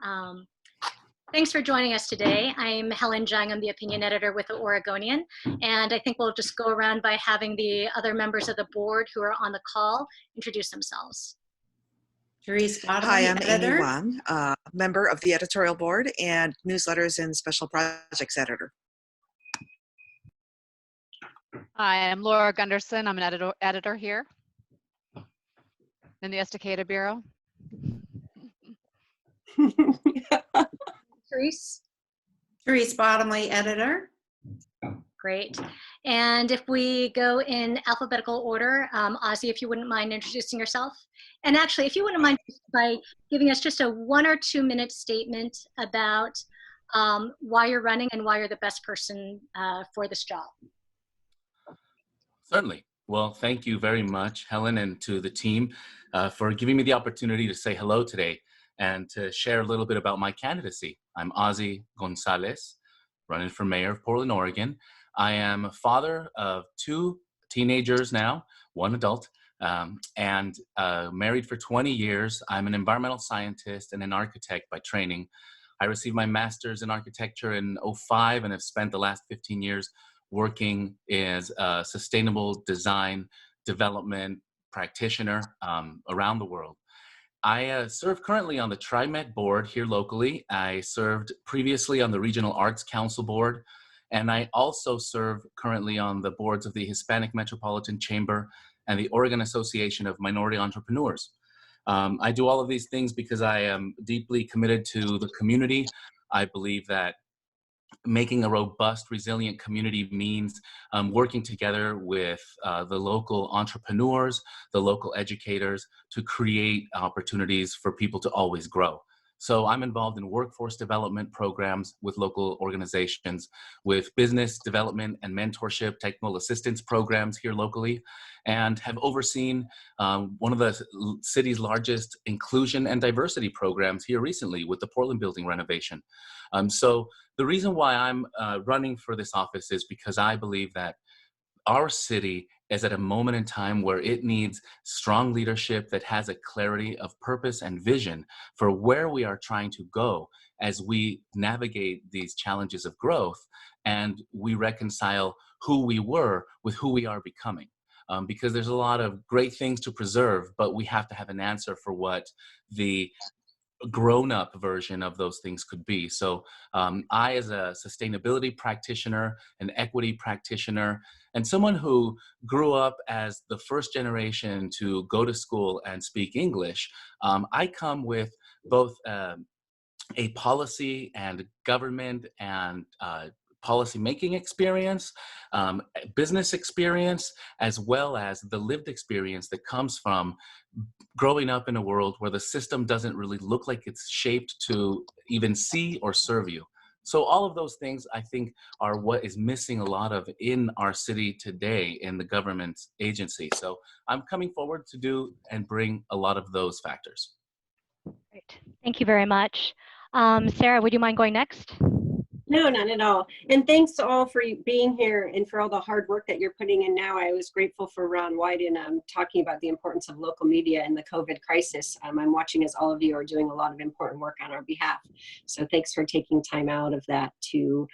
Um, Thanks for joining us today. I'm Helen Jung. I'm the opinion editor with the Oregonian, and I think we'll just go around by having the other members of the board who are on the call introduce themselves. Hi, I'm Amy Wang, member of the editorial board and newsletters and special projects editor. Hi, I'm Laura Gunderson. I'm an editor here in the Estacada Bureau. Therese Bottomley, editor. Great. And if we go in alphabetical order, Ozzie, if you wouldn't mind introducing yourself. And actually, if you wouldn't mind by giving us just a 1 or 2 minute statement about why you're running and why you're the best person for this job. Certainly. Well, thank you very much, Helen, and to the team for giving me the opportunity to say hello today and to share a little bit about my candidacy. I'm Ozzie Gonzales, running for mayor of Portland, Oregon. I am a father of 2 teenagers now, 1 adult, and married for 20 years. I'm an environmental scientist and an architect by training. I received my master's in architecture in '05 and have spent the last 15 years working as a sustainable design development practitioner around the world. I serve currently on the TriMet board here locally. I served previously on the Regional Arts Council board, and I also serve currently on the boards of the Hispanic Metropolitan Chamber and the Oregon Association of Minority Entrepreneurs. I do all of these things because I am deeply committed to the community. I believe that making a robust, resilient community means working together with the local entrepreneurs, the local educators to create opportunities for people to always grow. So I'm involved in workforce development programs with local organizations, with business development and mentorship technical assistance programs here locally, and have overseen one of the city's largest inclusion and diversity programs here recently with the Portland building renovation. So the reason why I'm running for this office is because I believe that our city is at a moment in time where it needs strong leadership that has a clarity of purpose and vision for where we are trying to go as we navigate these challenges of growth and we reconcile who we were with who we are becoming. Because there's a lot of great things to preserve, but we have to have an answer for what the grown-up version of those things could be. So I, as a sustainability practitioner, an equity practitioner, and someone who grew up as the first generation to go to school and speak English, I come with both a policy and government and policy-making experience, business experience, as well as the lived experience that comes from growing up in a world where the system doesn't really look like it's shaped to even see or serve you. So all of those things, I think, are what is missing a lot of in our city today in the government agency. So I'm coming forward to do and bring a lot of those factors. Great. Thank you very much. Sara, would you mind going next? No, not at all. And thanks to all for being here and for all the hard work that you're putting in now. I was grateful for Ron Wyden talking about the importance of local media in the COVID crisis. I'm watching as all of you are doing a lot of important work on our behalf. So thanks for taking time out of that to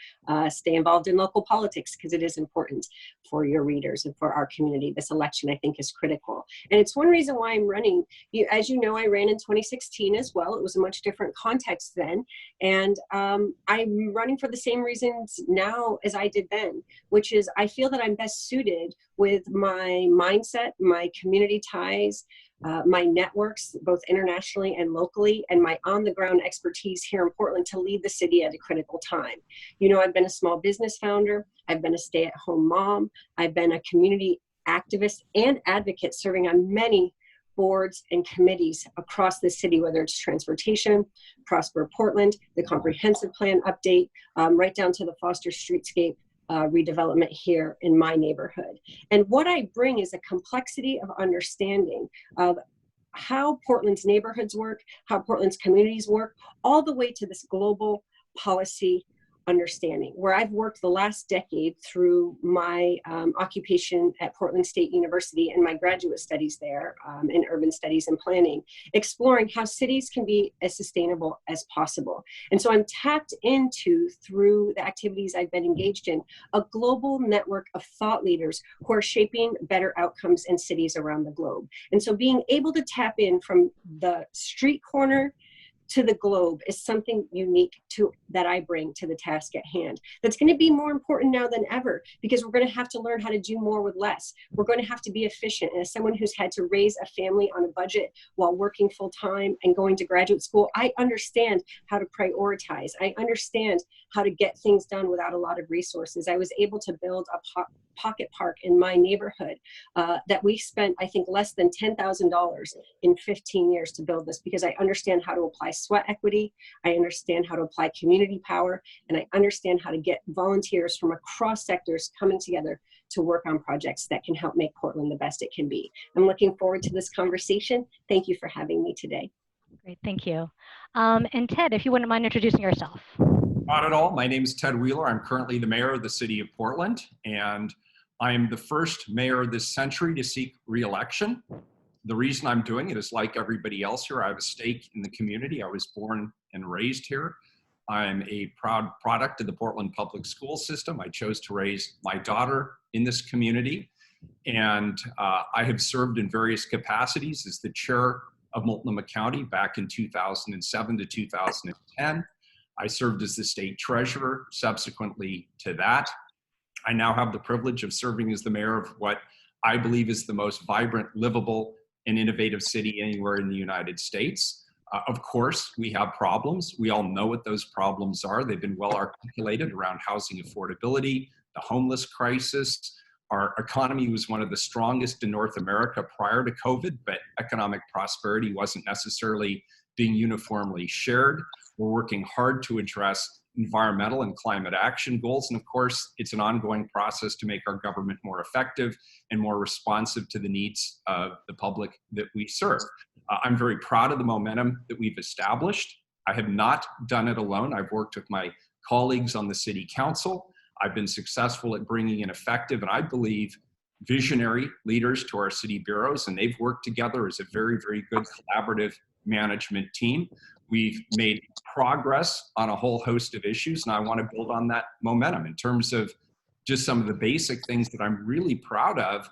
stay involved in local politics, because it is important for your readers and for our community. This election, I think, is critical. And it's one reason why I'm running. As you know, I ran in 2016 as well. It was a much different context then. And I'm running for the same reasons now as I did then, which is I feel that I'm best suited with my mindset, my community ties, my networks, both internationally and locally, and my on-the-ground expertise here in Portland to lead the city at a critical time. You know, I've been a small business founder, I've been a stay-at-home mom, I've been a community activist and advocate serving on many boards and committees across the city, whether it's transportation, Prosper Portland, the comprehensive plan update, right down to the Foster Streetscape redevelopment here in my neighborhood. And what I bring is a complexity of understanding of how Portland's neighborhoods work, how Portland's communities work, all the way to this global policy understanding. Where I've worked the last decade through my occupation at Portland State University and my graduate studies there in urban studies and planning, exploring how cities can be as sustainable as possible. And so I'm tapped into, through the activities I've been engaged in, a global network of thought leaders who are shaping better outcomes in cities around the globe. And so being able to tap in from the street corner to the globe is something unique that I bring to the task at hand. That's going to be more important now than ever, because we're going to have to learn how to do more with less. We're going to have to be efficient. And as someone who's had to raise a family on a budget while working full time and going to graduate school, I understand how to prioritize. I understand how to get things done without a lot of resources. I was able to build a pocket park in my neighborhood that we spent, I think, less than $10,000 in 15 years to build this, because I understand how to apply sweat equity, I understand how to apply community power, and I understand how to get volunteers from across sectors coming together to work on projects that can help make Portland the best it can be. I'm looking forward to this conversation. Thank you for having me today. Great, thank you. And Ted, if you wouldn't mind introducing yourself. Not at all. My name is Ted Wheeler. I'm currently the mayor of the city of Portland, and I am the first mayor of this century to seek re-election. The reason I'm doing it is, like everybody else here, I have a stake in the community. I was born and raised here. I'm a proud product of the Portland public school system. I chose to raise my daughter in this community, and I have served in various capacities as the chair of Multnomah County back in 2007 to 2010. I served as the state treasurer subsequently to that. I now have the privilege of serving as the mayor of what I believe is the most vibrant, livable, and innovative city anywhere in the United States. Of course, we have problems. We all know what those problems are. They've been well articulated around housing affordability, the homeless crisis. Our economy was one of the strongest in North America prior to COVID, but economic prosperity wasn't necessarily being uniformly shared. We're working hard to address environmental and climate action goals. And of course, it's an ongoing process to make our government more effective and more responsive to the needs of the public that we serve. I'm very proud of the momentum that we've established. I have not done it alone. I've worked with my colleagues on the city council. I've been successful at bringing in effective, and I believe, visionary leaders to our city bureaus, and they've worked together as a very, very good collaborative management team. We've made progress on a whole host of issues, and I want to build on that momentum in terms of just some of the basic things that I'm really proud of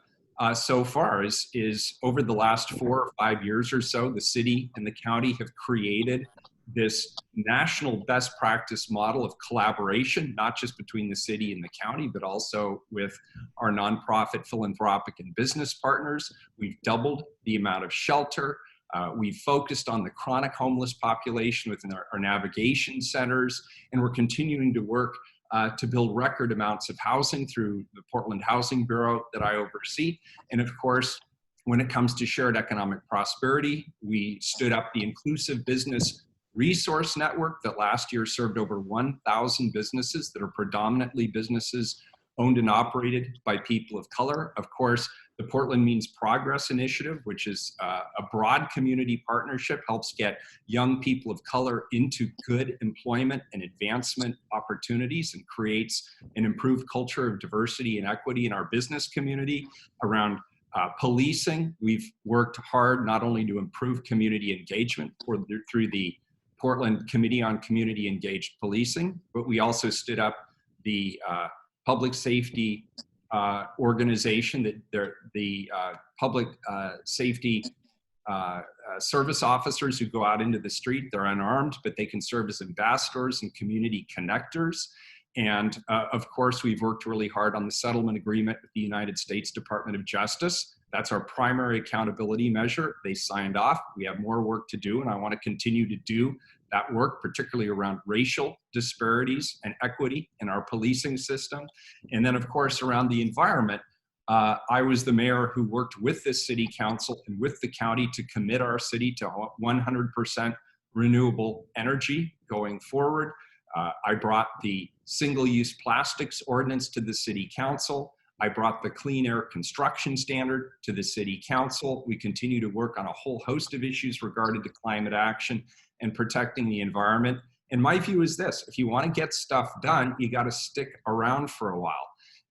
so far is over the last 4 or 5 years or so, the city and the county have created this national best practice model of collaboration, not just between the city and the county, but also with our nonprofit, philanthropic, and business partners. We've doubled the amount of shelter. We've focused on the chronic homeless population within our navigation centers, and we're continuing to work to build record amounts of housing through the Portland Housing Bureau that I oversee. And of course, when it comes to shared economic prosperity, we stood up the Inclusive Business Resource Network that last year served over 1,000 businesses that are predominantly businesses owned and operated by people of color. Of course, the Portland Means Progress Initiative, which is a broad community partnership, helps get young people of color into good employment and advancement opportunities and creates an improved culture of diversity and equity in our business community. Around policing, we've worked hard not only to improve community engagement through the Portland Committee on Community Engaged Policing, but we also stood up the public safety organization, that the public safety service officers who go out into the street. They're unarmed, but they can serve as ambassadors and community connectors. And of course, we've worked really hard on the settlement agreement with the United States Department of Justice. That's our primary accountability measure. They signed off. We have more work to do, and I want to continue to do that work, particularly around racial disparities and equity in our policing system. And then, of course, around the environment, I was the mayor who worked with the city council and with the county to commit our city to 100% renewable energy going forward. I brought the single-use plastics ordinance to the city council. I brought the clean air construction standard to the city council. We continue to work on a whole host of issues regarding to climate action and protecting the environment. And my view is this: if you want to get stuff done, you got to stick around for a while.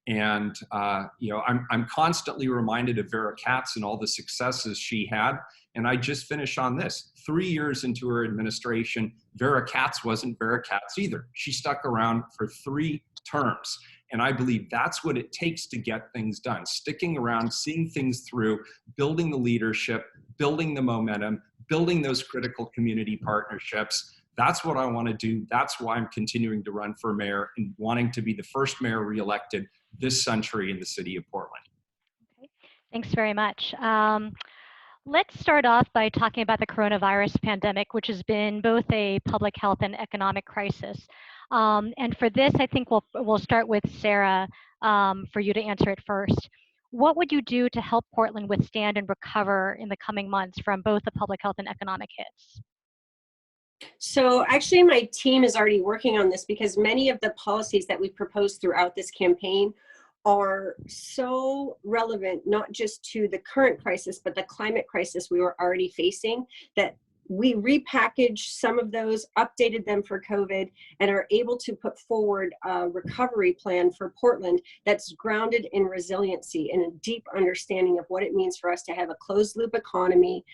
And I'm constantly reminded of Vera Katz and all the successes she had. And I just finish on this: 3 years into her administration, Vera Katz wasn't Vera Katz either. She stuck around for 3 terms. And I believe that's what it takes to get things done: sticking around, seeing things through, building the leadership, building the momentum, building those critical community partnerships. That's what I want to do. That's why I'm continuing to run for mayor and wanting to be the first mayor reelected this century in the city of Portland. Okay. Thanks very much. Let's start off by talking about the coronavirus pandemic, which has been both a public health and economic crisis. And for this, I think we'll start with Sara for you to answer it first. What would you do to help Portland withstand and recover in the coming months from both the public health and economic hits? So actually my team is already working on this, because many of the policies that we've proposed throughout this campaign are so relevant, not just to the current crisis, but the climate crisis we were already facing, that we repackaged some of those, updated them for COVID, and are able to put forward a recovery plan for Portland that's grounded in resiliency and a deep understanding of what it means for us to have a closed loop economy,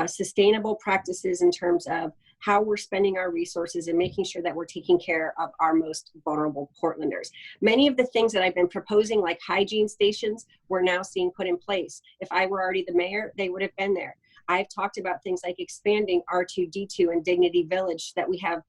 sustainable practices in terms of how we're spending our resources, and making sure that we're taking care of our most vulnerable Portlanders. Many of the things that I've been proposing, like hygiene stations, we're now seeing put in place. If I were already the mayor, they would have been there. I've talked about things like expanding R2D2 and Dignity Village, so that we have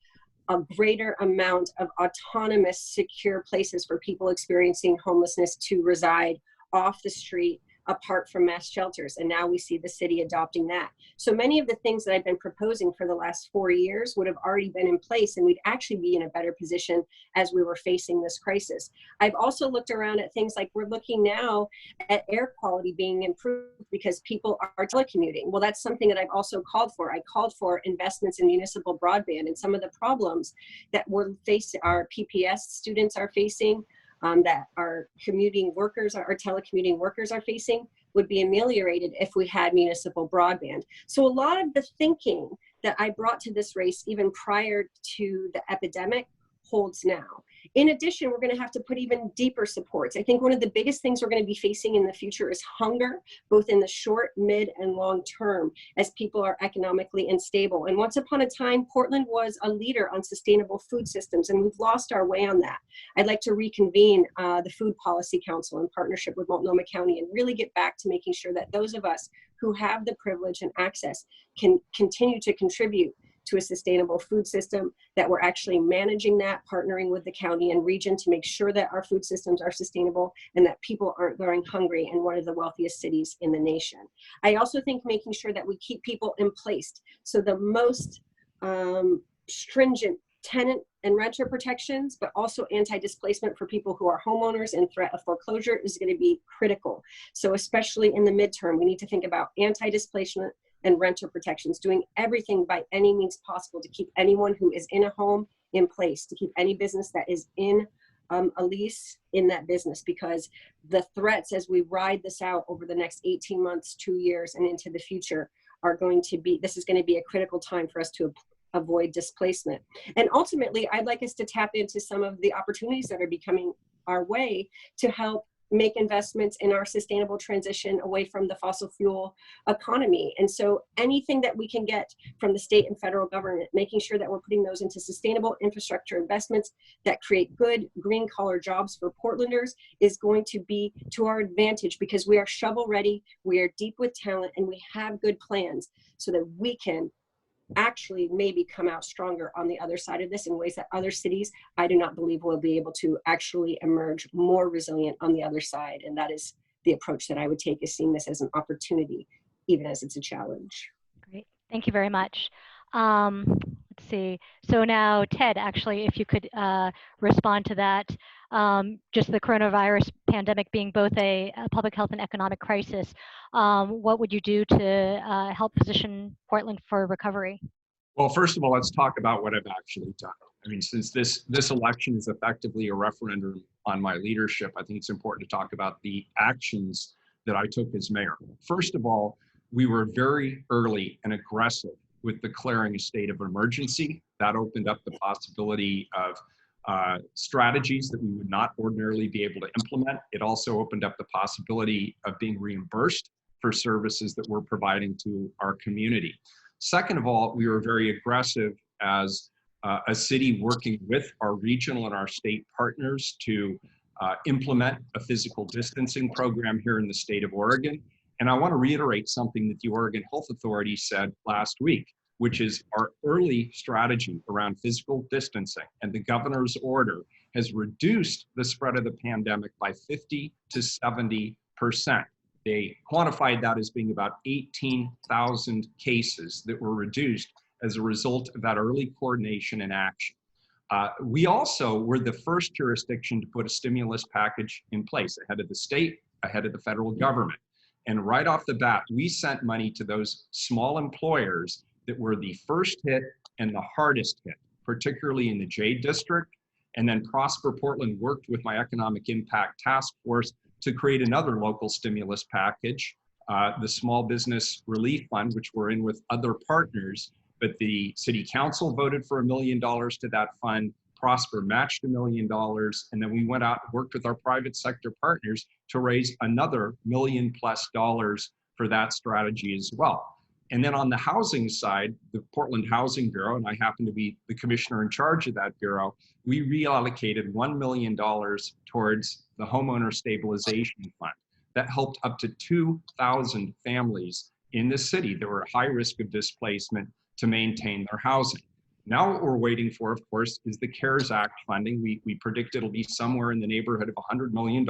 a greater amount of autonomous, secure places for people experiencing homelessness to reside off the street, apart from mass shelters. And now we see the city adopting that. So many of the things that I've been proposing for the last 4 years would have already been in place, and we'd actually be in a better position as we were facing this crisis. I've also looked around at things like, we're looking now at air quality being improved because people are telecommuting. Well, that's something that I've also called for. I called for investments in municipal broadband, and some of the problems that our PPS students are facing, that our commuting workers, our telecommuting workers are facing, would be ameliorated if we had municipal broadband. So a lot of the thinking that I brought to this race even prior to the epidemic holds now. In addition, we're going to have to put even deeper supports. I think one of the biggest things we're going to be facing in the future is hunger, both in the short, mid, and long term, as people are economically unstable. And once upon a time, Portland was a leader on sustainable food systems, and we've lost our way on that. I'd like to reconvene the Food Policy Council in partnership with Multnomah County, and really get back to making sure that those of us who have the privilege and access can continue to contribute to a sustainable food system, that we're actually managing that, partnering with the county and region to make sure that our food systems are sustainable and that people aren't going hungry in one of the wealthiest cities in the nation. I also think making sure that we keep people in place. So the most stringent tenant and renter protections, but also anti-displacement for people who are homeowners and threat of foreclosure is going to be critical. So especially in the midterm, we need to think about anti-displacement and renter protections, doing everything by any means possible to keep anyone who is in a home in place, to keep any business that is in a lease in that business, because the threats as we ride this out over the next 18 months, 2 years, and into the future are going to be, this is going to be a critical time for us to avoid displacement. And ultimately, I'd like us to tap into some of the opportunities that are becoming our way to help make investments in our sustainable transition away from the fossil fuel economy. And so anything that we can get from the state and federal government, making sure that we're putting those into sustainable infrastructure investments that create good green collar jobs for Portlanders is going to be to our advantage, because we are shovel ready, we are deep with talent, and we have good plans so that we can actually maybe come out stronger on the other side of this in ways that other cities, I do not believe, will be able to actually emerge more resilient on the other side. And that is the approach that I would take, is seeing this as an opportunity, even as it's a challenge. Great, thank you very much. Let's see, so now Ted, actually, if you could respond to that, just the coronavirus pandemic being both a public health and economic crisis, what would you do to help position Portland for recovery? Well, first of all, let's talk about what I've actually done. I mean, since this election is effectively a referendum on my leadership, I think it's important to talk about the actions that I took as mayor. First of all, we were very early and aggressive with declaring a state of emergency That opened up the possibility of strategies that we would not ordinarily be able to implement. It also opened up the possibility of being reimbursed for services that we're providing to our community. Second of all, we were very aggressive as a city working with our regional and our state partners to implement a physical distancing program here in the state of Oregon. And I want to reiterate something that the Oregon Health Authority said last week, which is our early strategy around physical distancing and the governor's order has reduced the spread of the pandemic by 50 to 70%. They quantified that as being about 18,000 cases that were reduced as a result of that early coordination and action. We also were the first jurisdiction to put a stimulus package in place ahead of the state, ahead of the federal government. And right off the bat, we sent money to those small employers that were the first hit and the hardest hit, particularly in the J District. And then Prosper Portland worked with my Economic Impact Task Force to create another local stimulus package, the Small Business Relief Fund, which we're in with other partners. But the City Council voted for $1 million to that fund. Prosper matched $1 million. And then we went out and worked with our private sector partners to raise another $1 million+ for that strategy as well. And then on the housing side, the Portland Housing Bureau, and I happen to be the commissioner in charge of that bureau, we reallocated $1 million towards the Homeowner Stabilization Fund. That helped up to 2,000 families in the city that were at high risk of displacement to maintain their housing. Now what we're waiting for, of course, is the CARES Act funding. We predict it'll be somewhere in the neighborhood of $100 million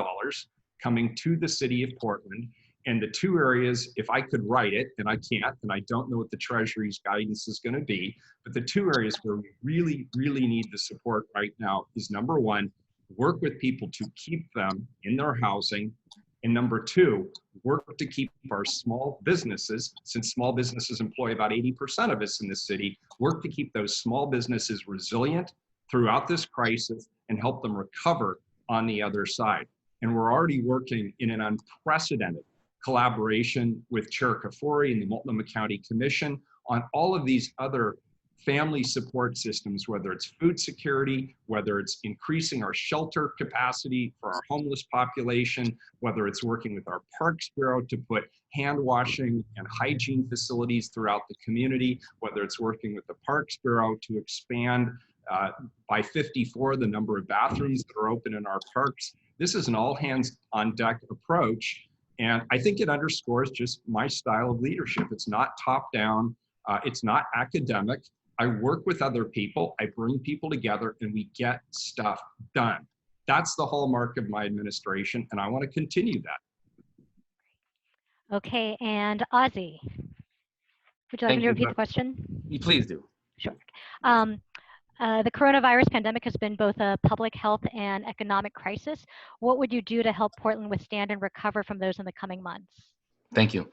coming to the city of Portland. And the two areas, if I could write it, and I can't, and I don't know what the Treasury's guidance is going to be, but the two areas where we really, really need the support right now is number one, work with people to keep them in their housing. And number two, work to keep our small businesses, since small businesses employ about 80% of us in the city, work to keep those small businesses resilient throughout this crisis and help them recover on the other side. And we're already working in an unprecedented collaboration with Chair Kafori and the Multnomah County Commission on all of these other family support systems, whether it's food security, whether it's increasing our shelter capacity for our homeless population, whether it's working with our Parks Bureau to put hand washing and hygiene facilities throughout the community, whether it's working with the Parks Bureau to expand by 54 the number of bathrooms that are open in our parks. This is an all hands on deck approach. And I think it underscores just my style of leadership. It's not top down, it's not academic. I work with other people, I bring people together, and we get stuff done. That's the hallmark of my administration, and I want to continue that. Okay, and Ozzie, would you like me to repeat the question? Please do. Sure. The coronavirus pandemic has been both a public health and economic crisis. What would you do to help Portland withstand and recover from those in the coming months? Thank you.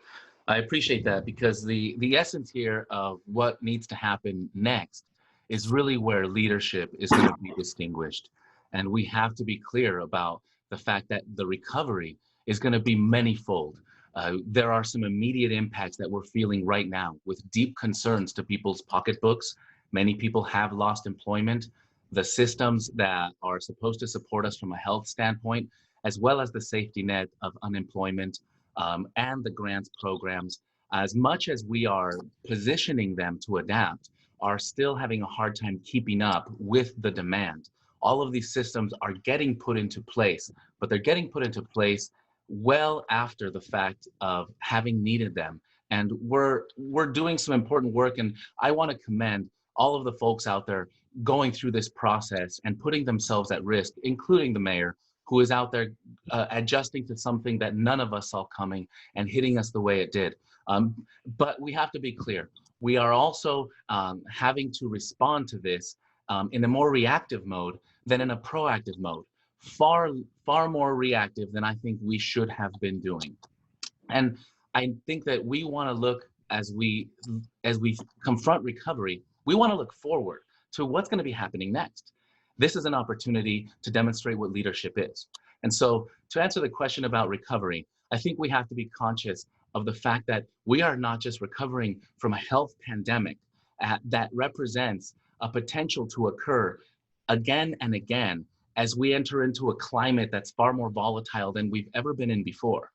I appreciate that, because the essence here of what needs to happen next is really where leadership is going to be distinguished. And we have to be clear about the fact that the recovery is going to be manyfold. There are some immediate impacts that we're feeling right now with deep concerns to people's pocketbooks. Many people have lost employment. The systems that are supposed to support us from a health standpoint, as well as the safety net of unemployment, and the grants programs, as much as we are positioning them to adapt, are still having a hard time keeping up with the demand. All of these systems are getting put into place, but they're getting put into place well after the fact of having needed them. And we're doing some important work, and I want to commend all of the folks out there going through this process and putting themselves at risk, including the mayor, who is out there adjusting to something that none of us saw coming and hitting us the way it did. But we have to be clear. We are also having to respond to this in a more reactive mode than in a proactive mode. Far more reactive than I think we should have been doing. And I think that we want to look, as we confront recovery, we want to look forward to what's going to be happening next. This is an opportunity to demonstrate what leadership is. And so to answer the question about recovery, I think we have to be conscious of the fact that we are not just recovering from a health pandemic that represents a potential to occur again and again as we enter into a climate that's far more volatile than we've ever been in before.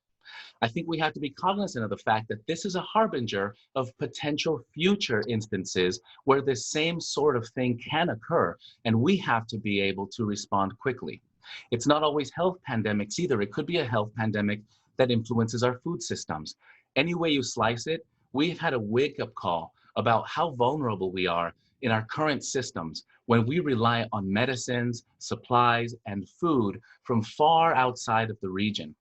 I think we have to be cognizant of the fact that this is a harbinger of potential future instances where this same sort of thing can occur, and we have to be able to respond quickly. It's not always health pandemics either. It could be a health pandemic that influences our food systems. Any way you slice it, we've had a wake-up call about how vulnerable we are in our current systems when we rely on medicines, supplies, and food from far outside of the region.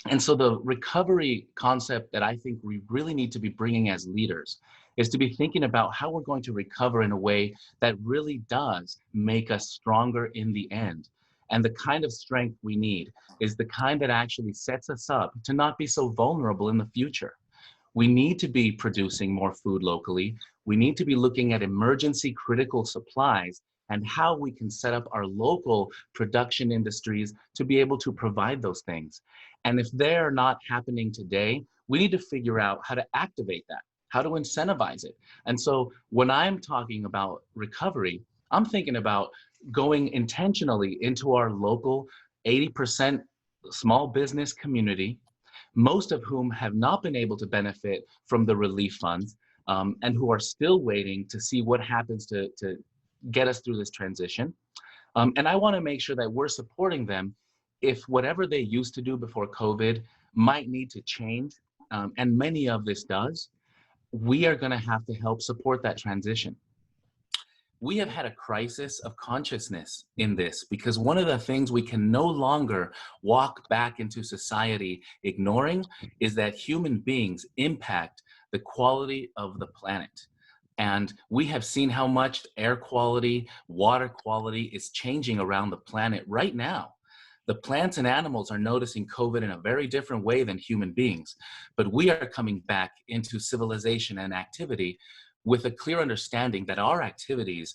And so the recovery concept that I think we really need to be bringing as leaders is to be thinking about how we're going to recover in a way that really does make us stronger in the end. And the kind of strength we need is the kind that actually sets us up to not be so vulnerable in the future. We need to be producing more food locally. We need to be looking at emergency critical supplies and how we can set up our local production industries to be able to provide those things. And if they're not happening today, we need to figure out how to activate that, how to incentivize it. And so when I'm talking about recovery, I'm thinking about going intentionally into our local 80% small business community, most of whom have not been able to benefit from the relief funds, and who are still waiting to see what happens to get us through this transition. And I want to make sure that we're supporting them if whatever they used to do before COVID might need to change, and many of this does, we are going to have to help support that transition. We have had a crisis of consciousness in this because one of the things we can no longer walk back into society ignoring is that human beings impact the quality of the planet. And we have seen how much air quality, water quality is changing around the planet right now. The plants and animals are noticing COVID in a very different way than human beings, but we are coming back into civilization and activity with a clear understanding that our activities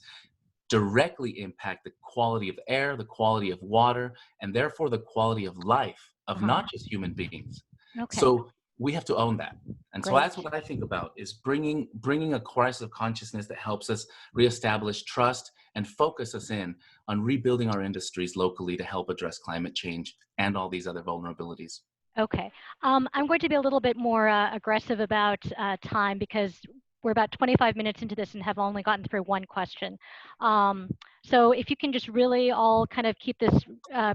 directly impact the quality of air, the quality of water, and therefore the quality of life of not just human beings. Okay. So we have to own that. And Great. so that's what I think about, is bringing a crisis of consciousness that helps us reestablish trust and focus us in on rebuilding our industries locally to help address climate change and all these other vulnerabilities. Okay. I'm going to be a little bit more aggressive about time because we're about 25 minutes into this and have only gotten through one question. So if you can just really all kind of keep this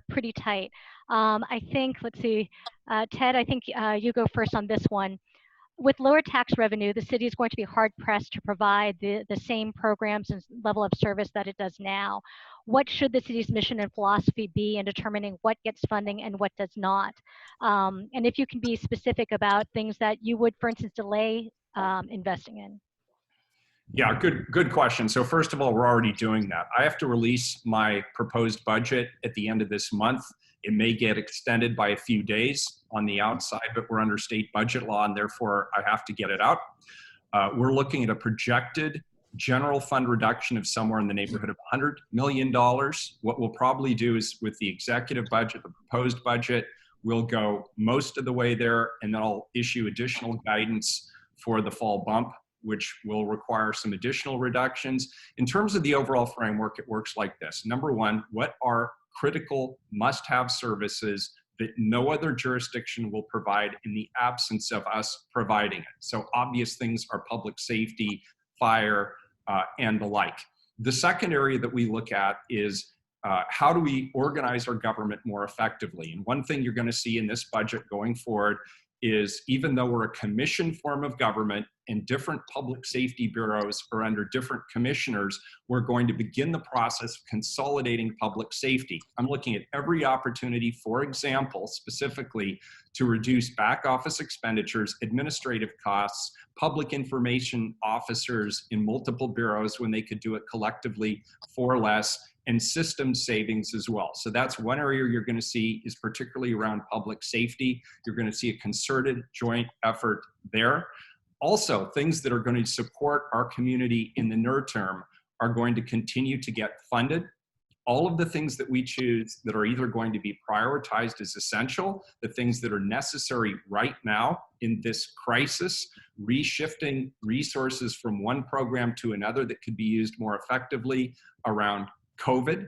pretty tight. I think, let's see, Ted, I think you go first on this one. With lower tax revenue, the city is going to be hard pressed to provide the same programs and level of service that it does now. What should the city's mission and philosophy be in determining what gets funding and what does not? And if you can be specific about things that you would, for instance, delay investing in. Yeah, good question. So first of all, we're already doing that. I have to release my proposed budget at the end of this month. It may get extended by a few days on the outside, but we're under state budget law and therefore I have to get it out. We're looking at a projected general fund reduction of somewhere in the neighborhood of $100 million. What we'll probably do is with the executive budget, the proposed budget, we'll go most of the way there and then I'll issue additional guidance for the fall bump, which will require some additional reductions. In terms of the overall framework, it works like this. Number one, what are critical must-have services that no other jurisdiction will provide in the absence of us providing it? So obvious things are public safety, fire, and the like. The second area that we look at is how do we organize our government more effectively? And one thing you're going to see in this budget going forward is even though we're a commission form of government and different public safety bureaus are under different commissioners, we're going to begin the process of consolidating public safety. I'm looking at every opportunity, for example, specifically to reduce back office expenditures, administrative costs, public information officers in multiple bureaus when they could do it collectively for less, and system savings as well. So that's one area you're going to see is particularly around public safety. You're going to see a concerted joint effort there. Also, things that are going to support our community in the near term are going to continue to get funded. all of the things that we choose that are either going to be prioritized as essential, the things that are necessary right now in this crisis, reshifting resources from one program to another that could be used more effectively around COVID.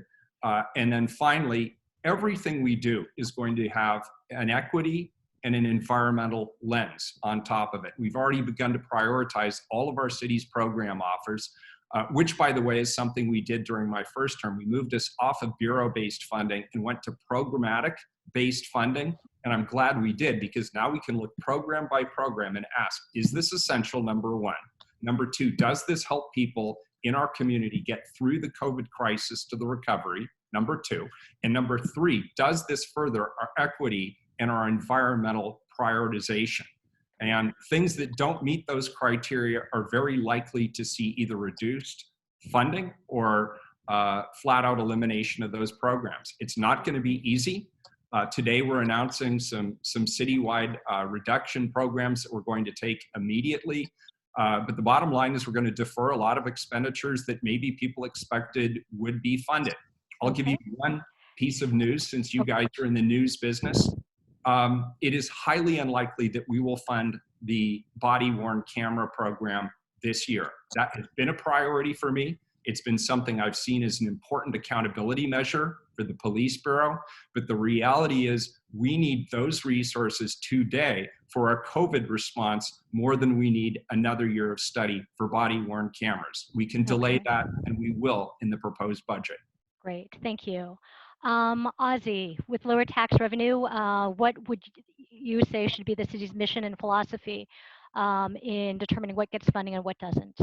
And then finally, everything we do is going to have an equity and an environmental lens on top of it. We've already begun to prioritize all of our city's program offers, which, by the way, is something we did during my first term. We moved us off of bureau-based funding and went to programmatic-based funding. And I'm glad we did, because now we can look program by program and ask, is this essential, number one? Number two, does this help people in our community get through the COVID crisis to the recovery? Number two. And number three, does this further our equity and our environmental prioritization? And things that don't meet those criteria are very likely to see either reduced funding or flat out elimination of those programs. It's not going to be easy. Today we're announcing some citywide reduction programs that we're going to take immediately. But the bottom line is we're going to defer a lot of expenditures that maybe people expected would be funded. I'll give you one piece of news, since you guys are in the news business. It is highly unlikely that we will fund the body-worn camera program this year. That has been a priority for me. It's been something I've seen as an important accountability measure for the police bureau. But the reality is we need those resources today for our COVID response more than we need another year of study for body-worn cameras. We can delay that, and we will in the proposed budget. Great, thank you. Ozzie, with lower tax revenue, what would you say should be the city's mission and philosophy in determining what gets funding and what doesn't?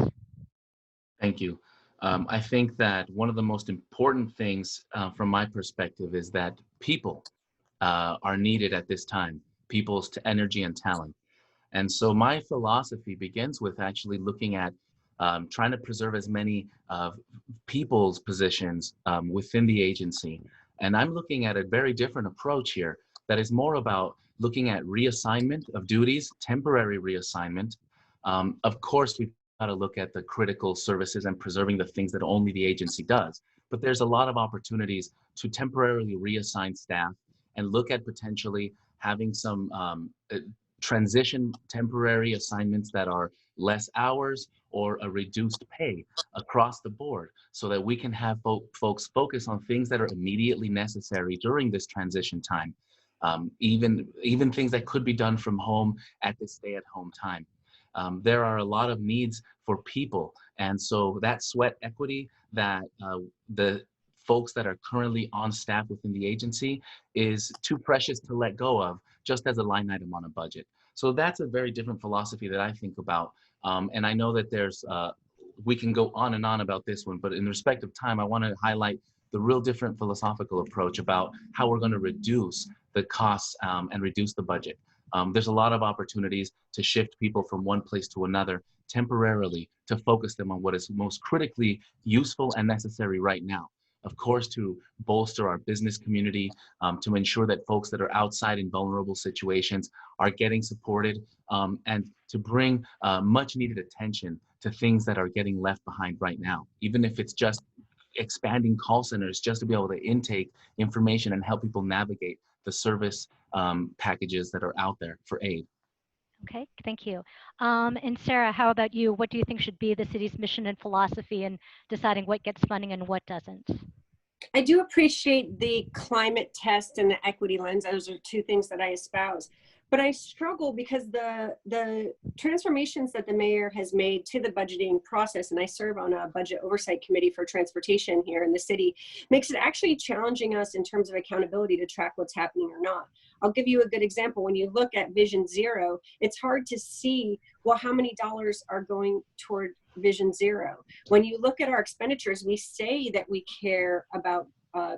Thank you. I think that one of the most important things from my perspective is that people are needed at this time, people's energy and talent. And so my philosophy begins with actually looking at trying to preserve as many people's positions within the agency. And I'm looking at a very different approach here that is more about looking at reassignment of duties, temporary reassignment. Of course, we've got to look at the critical services and preserving the things that only the agency does. But there's a lot of opportunities to temporarily reassign staff and look at potentially having some transition temporary assignments that are less hours or a reduced pay across the board, so that we can have folks focus on things that are immediately necessary during this transition time, even things that could be done from home at this stay-at-home time. There are a lot of needs for people, and so that sweat equity that the folks that are currently on staff within the agency is too precious to let go of just as a line item on a budget. So that's a very different philosophy that I think about. And I know that there's, we can go on and on about this one, but in respect of time, I want to highlight the real different philosophical approach about how we're going to reduce the costs and reduce the budget. There's a lot of opportunities to shift people from one place to another temporarily to focus them on what is most critically useful and necessary right now. Of course, to bolster our business community, to ensure that folks that are outside in vulnerable situations are getting supported, and to bring much needed attention to things that are getting left behind right now, even if it's just expanding call centers just to be able to intake information and help people navigate the service packages that are out there for aid. Okay, thank you. And Sara, how about you? What do you think should be the city's mission and philosophy in deciding what gets funding and what doesn't? I do appreciate the climate test and the equity lens. Those are two things that I espouse. But I struggle because the transformations that the mayor has made to the budgeting process, and I serve on a budget oversight committee for transportation here in the city, makes it actually challenging us in terms of accountability to track what's happening or not. I'll give you a good example. When you look at Vision Zero, it's hard to see, well, how many dollars are going toward Vision Zero. When you look at our expenditures, we say that we care about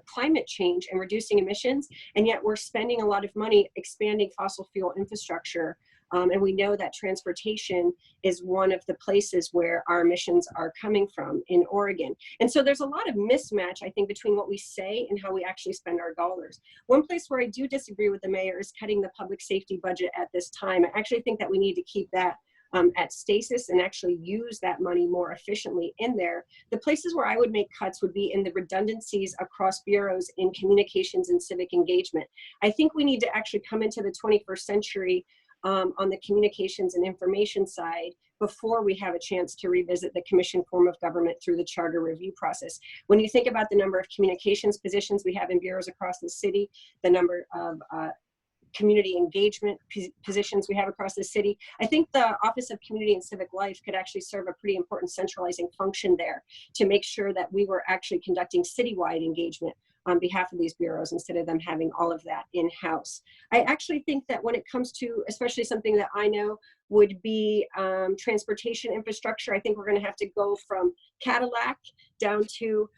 climate change and reducing emissions, and yet we're spending a lot of money expanding fossil fuel infrastructure. And we know that transportation is one of the places where our emissions are coming from in Oregon. And so there's a lot of mismatch, I think, between what we say and how we actually spend our dollars. One place where I do disagree with the mayor is cutting the public safety budget at this time. I actually think that we need to keep that at stasis and actually use that money more efficiently in there. The places where I would make cuts would be in the redundancies across bureaus in communications and civic engagement. I think we need to actually come into the 21st century on the communications and information side before we have a chance to revisit the commission form of government through the charter review process. When you think about the number of communications positions we have in bureaus across the city, the number of community engagement positions we have across the city, I think the Office of Community and Civic Life could actually serve a pretty important centralizing function there to make sure that we were actually conducting citywide engagement on behalf of these bureaus instead of them having all of that in-house. I actually think that when it comes to, especially something that I know would be transportation infrastructure, I think we're going to have to go from Cadillac down to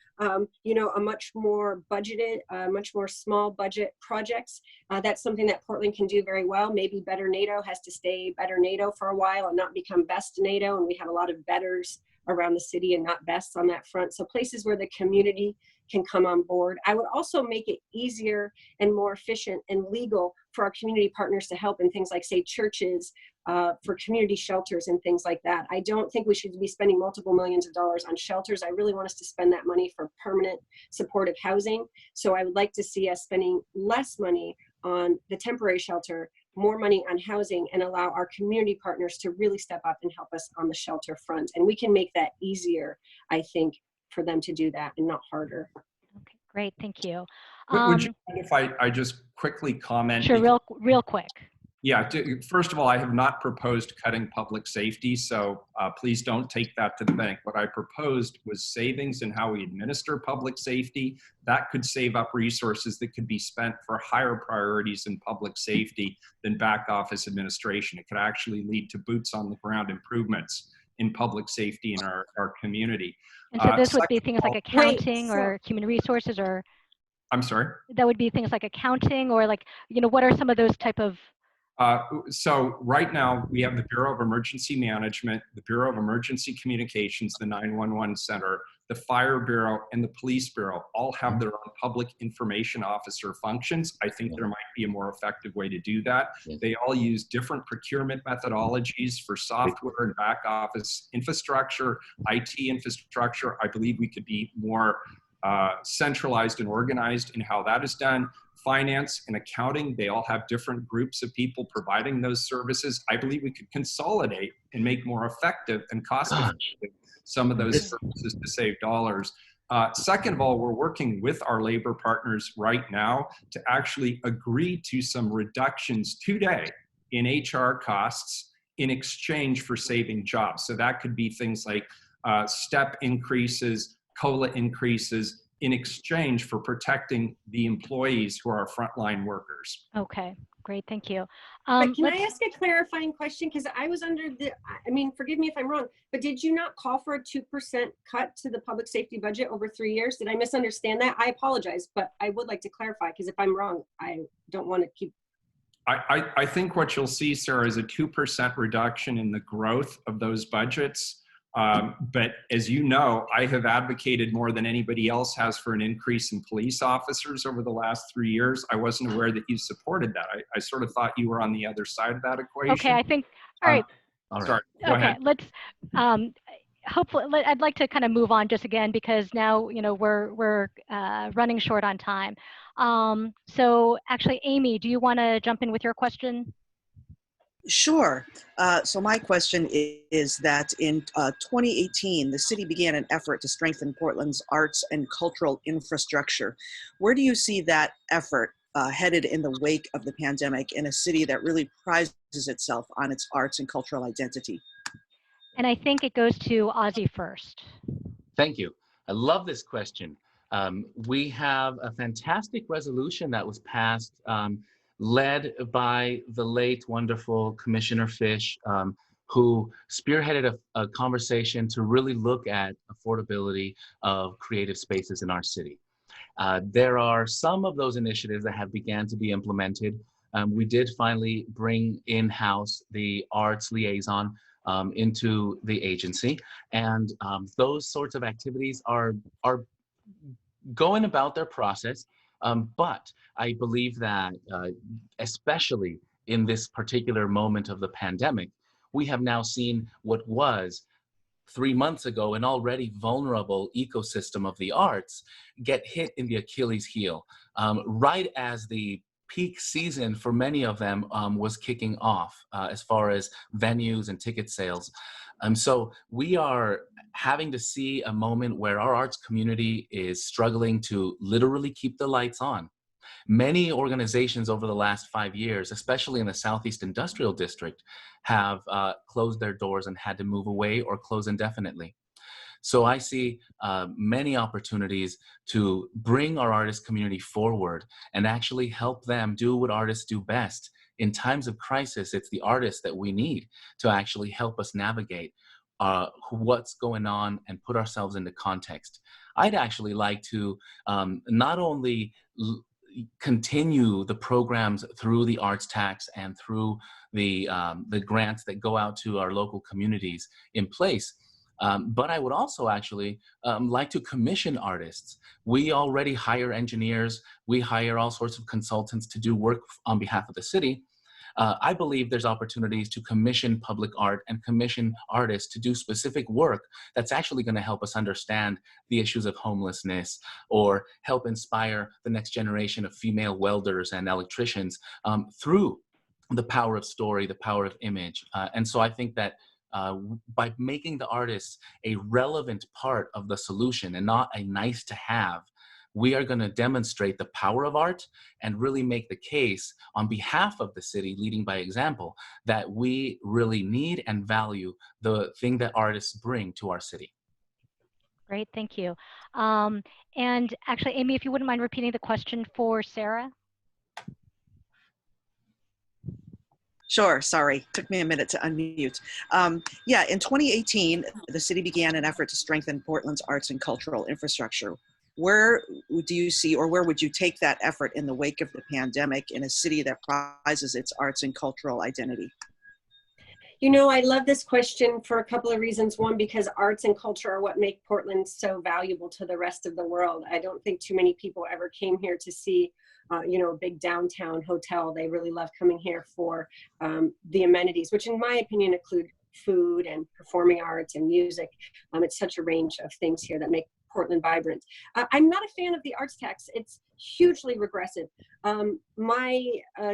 you know, a much more budgeted, much more small budget projects. That's something that Portland can do very well. Maybe Better NATO has to stay Better NATO for a while and not become Best NATO, and we have a lot of betters around the city and not bests on that front. So places where the community can come on board. I would also make it easier and more efficient and legal for our community partners to help in things like, say, churches, for community shelters and things like that. I don't think we should be spending multiple millions of dollars on shelters. I really want us to spend that money for permanent supportive housing. So I would like to see us spending less money on the temporary shelter, more money on housing, and allow our community partners to really step up and help us on the shelter front. And we can make that easier, I think, for them to do that and not harder. Okay, great, thank you. Would you mind if I just quickly comment? Sure, real quick. Yeah, first of all, I have not proposed cutting public safety, so please don't take that to the bank. What I proposed was savings in how we administer public safety. That could save up resources that could be spent for higher priorities in public safety than back office administration. It could actually lead to boots on the ground improvements in public safety in our community. And so this would be things like accounting or human resources, or? I'm sorry? That would be things like accounting, or like, you know, what are some of those type of? So right now we have the Bureau of Emergency Management, the Bureau of Emergency Communications, the 911 Center, the Fire Bureau, and the Police Bureau all have their own public information officer functions. I think there might be a more effective way to do that. They all use different procurement methodologies for software and back office infrastructure, IT infrastructure. I believe we could be more centralized and organized in how that is done. Finance and accounting, they all have different groups of people providing those services. I believe we could consolidate and make more effective and cost-effective some of those services to save dollars. Second of all, we're working with our labor partners right now to actually agree to some reductions today in HR costs in exchange for saving jobs. So that could be things like step increases, COLA increases, in exchange for protecting the employees who are our frontline workers. Okay, great, thank you. But can I ask a clarifying question? Because I was under the, I mean, forgive me if I'm wrong, but did you not call for a 2% cut to the public safety budget over 3 years? Did I misunderstand that? I apologize, but I would like to clarify, because if I'm wrong, I don't want to keep. I think what you'll see, Sarah, is a 2% reduction in the growth of those budgets. But as you know, I have advocated more than anybody else has for an increase in police officers over the last 3 years. I wasn't aware that you supported that. I sort of thought you were on the other side of that equation. Okay, I think, all right. Sorry, go ahead. Let's, hopefully, I'd like to kind of move on just again, because now, you know, we're running short on time. So actually, Amy, do you want to jump in with your question? Sure. So my question is that in 2018, the city began an effort to strengthen Portland's arts and cultural infrastructure. Where do you see that effort headed in the wake of the pandemic in a city that really prizes itself on its arts and cultural identity? And I think it goes to Ozzie first. Thank you. I love this question. We have a fantastic resolution that was passed led by the late, wonderful Commissioner Fish, who spearheaded a conversation to really look at affordability of creative spaces in our city. There are some of those initiatives that have began to be implemented. We did finally bring in-house the arts liaison into the agency, and those sorts of activities are going about their process. But I believe that especially in this particular moment of the pandemic, we have now seen what was 3 months ago an already vulnerable ecosystem of the arts get hit in the Achilles heel, right as the peak season for many of them was kicking off as far as venues and ticket sales. So we are having to see a moment where our arts community is struggling to literally keep the lights on. Many organizations over the last 5 years, especially in the Southeast Industrial District, have closed their doors and had to move away or close indefinitely. So I see many opportunities to bring our artist community forward and actually help them do what artists do best. In times of crisis, it's the artists that we need to actually help us navigate what's going on and put ourselves into context. I'd actually like to not only continue the programs through the arts tax and through the grants that go out to our local communities in place, but I would also actually like to commission artists. We already hire engineers. We hire all sorts of consultants to do work on behalf of the city. I believe there's opportunities to commission public art and commission artists to do specific work that's actually going to help us understand the issues of homelessness or help inspire the next generation of female welders and electricians through the power of story, the power of image. And so I think that by making the artists a relevant part of the solution and not a nice to have, we are going to demonstrate the power of art and really make the case on behalf of the city, leading by example, that we really need and value the thing that artists bring to our city. Great, thank you. And actually, Amy, if you wouldn't mind repeating the question for Sara. Sure, sorry, took me a minute to unmute. Yeah, in 2018, the city began an effort to strengthen Portland's arts and cultural infrastructure. Where do you see, or where would you take that effort in the wake of the pandemic in a city that prizes its arts and cultural identity? You know, I love this question for a couple of reasons. One, because arts and culture are what make Portland so valuable to the rest of the world. I don't think too many people ever came here to see, you know, a big downtown hotel. They really love coming here for the amenities, which in my opinion include food and performing arts and music. It's such a range of things here that make Portland vibrant. I'm not a fan of the arts tax. It's hugely regressive. My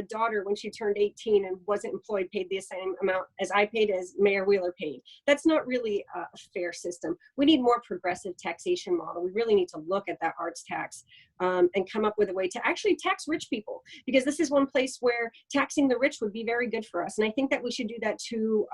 daughter, when she turned 18 and wasn't employed, paid the same amount as I paid, as Mayor Wheeler paid. That's not really a fair system. We need more progressive taxation model. We really need to look at that arts tax and come up with a way to actually tax rich people, because this is one place where taxing the rich would be very good for us. And I think that we should do that to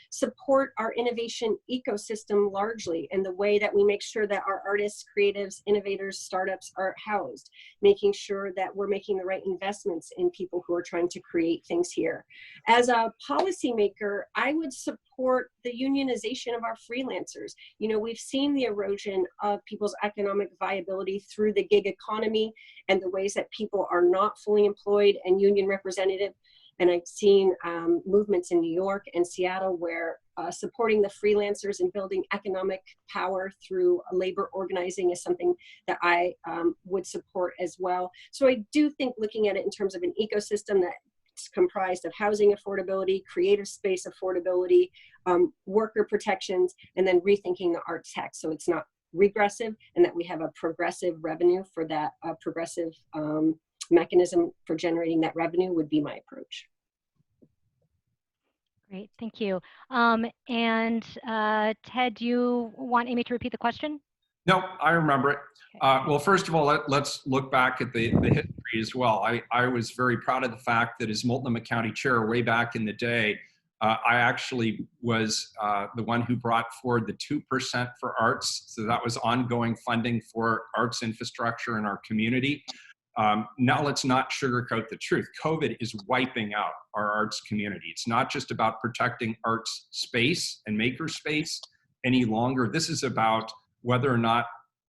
support our innovation ecosystem largely, in the way that we make sure that our artists, creatives, innovators, startups are housed, making sure that we're making the right investments in people who are trying to create things here. As a policymaker, I would support the unionization of our freelancers. You know, we've seen the erosion of people's economic viability through the gig economy and the ways that people are not fully employed and union representative. And I've seen movements in New York and Seattle where supporting the freelancers and building economic power through labor organizing is something that I would support as well. So I do think looking at it in terms of an ecosystem that's comprised of housing affordability, creative space affordability, worker protections, and then rethinking the arts tax so it's not regressive, and that we have a progressive revenue for that progressive mechanism for generating that revenue would be my approach. Great, thank you. And Ted, do you want Amy to repeat the question? No, I remember it. Well, first of all, let's look back at the history as well. I was very proud of the fact that as Multnomah County Chair way back in the day, I actually was the one who brought forward the 2% for arts. So that was ongoing funding for arts infrastructure in our community. Now let's not sugarcoat the truth. COVID is wiping out our arts community. It's not just about protecting arts space and maker space any longer. This is about whether or not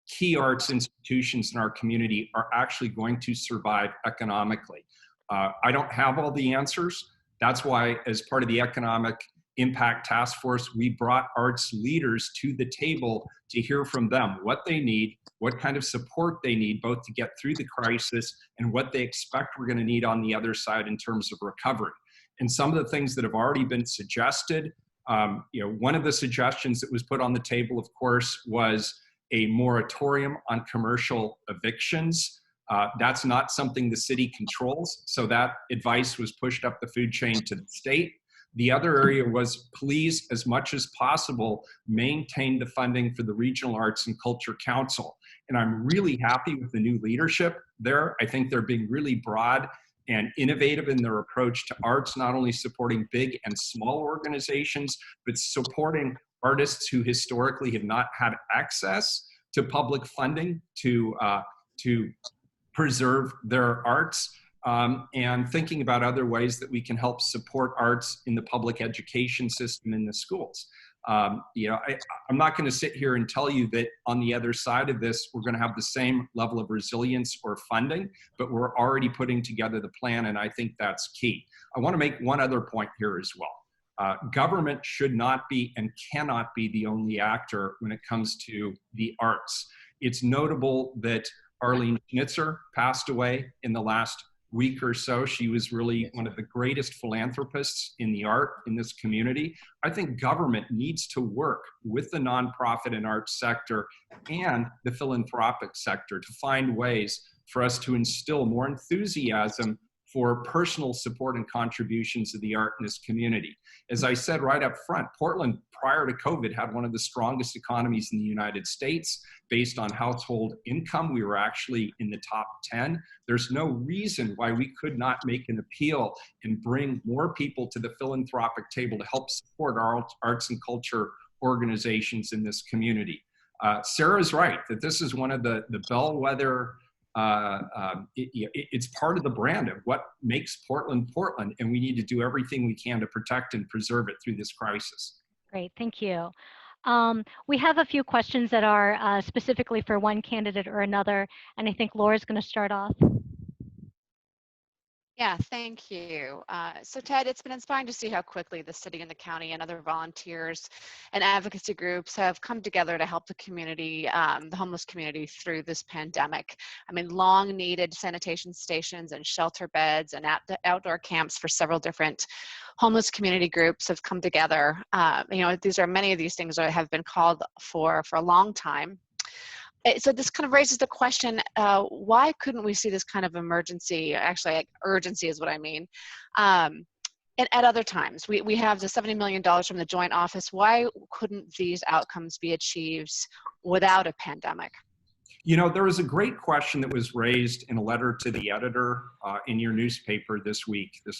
key arts institutions in our community are actually going to survive economically. I don't have all the answers. That's why, as part of the Economic Impact Task Force, we brought arts leaders to the table to hear from them what they need, what kind of support they need, both to get through the crisis and what they expect we're going to need on the other side in terms of recovery. And some of the things that have already been suggested, one of the suggestions that was put on the table, of course, was a moratorium on commercial evictions. That's not something the city controls, so that advice was pushed up the food chain to the state. The other area was, please, as much as possible, maintain the funding for the Regional Arts and Culture Council. And I'm really happy with the new leadership there. I think they're being really broad and innovative in their approach to arts, not only supporting big and small organizations, but supporting artists who historically have not had access to public funding to preserve their arts, and thinking about other ways that we can help support arts in the public education system in the schools. I'm not going to sit here and tell you that on the other side of this, we're going to have the same level of resilience or funding, but we're already putting together the plan, and I think that's key. I want to make one other point here as well. Government should not be and cannot be the only actor when it comes to the arts. It's notable that Arlene Schnitzer passed away in the last week or so. She was really one of the greatest philanthropists in the art in this community. I think government needs to work with the nonprofit and arts sector and the philanthropic sector to find ways for us to instill more enthusiasm for personal support and contributions of the art in this community. As I said right up front, Portland, prior to COVID, had one of the strongest economies in the United States. Based on household income, we were actually in the top 10. There's no reason why we could not make an appeal and bring more people to the philanthropic table to help support our arts and culture organizations in this community. Sarah's right that this is one of the bellwether, it's part of the brand of what makes Portland, Portland, and we need to do everything we can to protect and preserve it through this crisis. Great, thank you. We have a few questions that are specifically for one candidate or another, and I think Laura's going to start off. Yeah, thank you. So Ted, it's been inspiring to see how quickly the city and the county and other volunteers and advocacy groups have come together to help the community, the homeless community, through this pandemic. I mean, long needed sanitation stations and shelter beds and outdoor camps for several different homeless community groups have come together. Many of these things have been called for a long time. So this kind of raises the question, why couldn't we see this kind of emergency, actually urgency is what I mean, and at other times? We have the $70 million from the Joint Office. Why couldn't these outcomes be achieved without a pandemic? You know, there was a great question that was raised in a letter to the editor in your newspaper this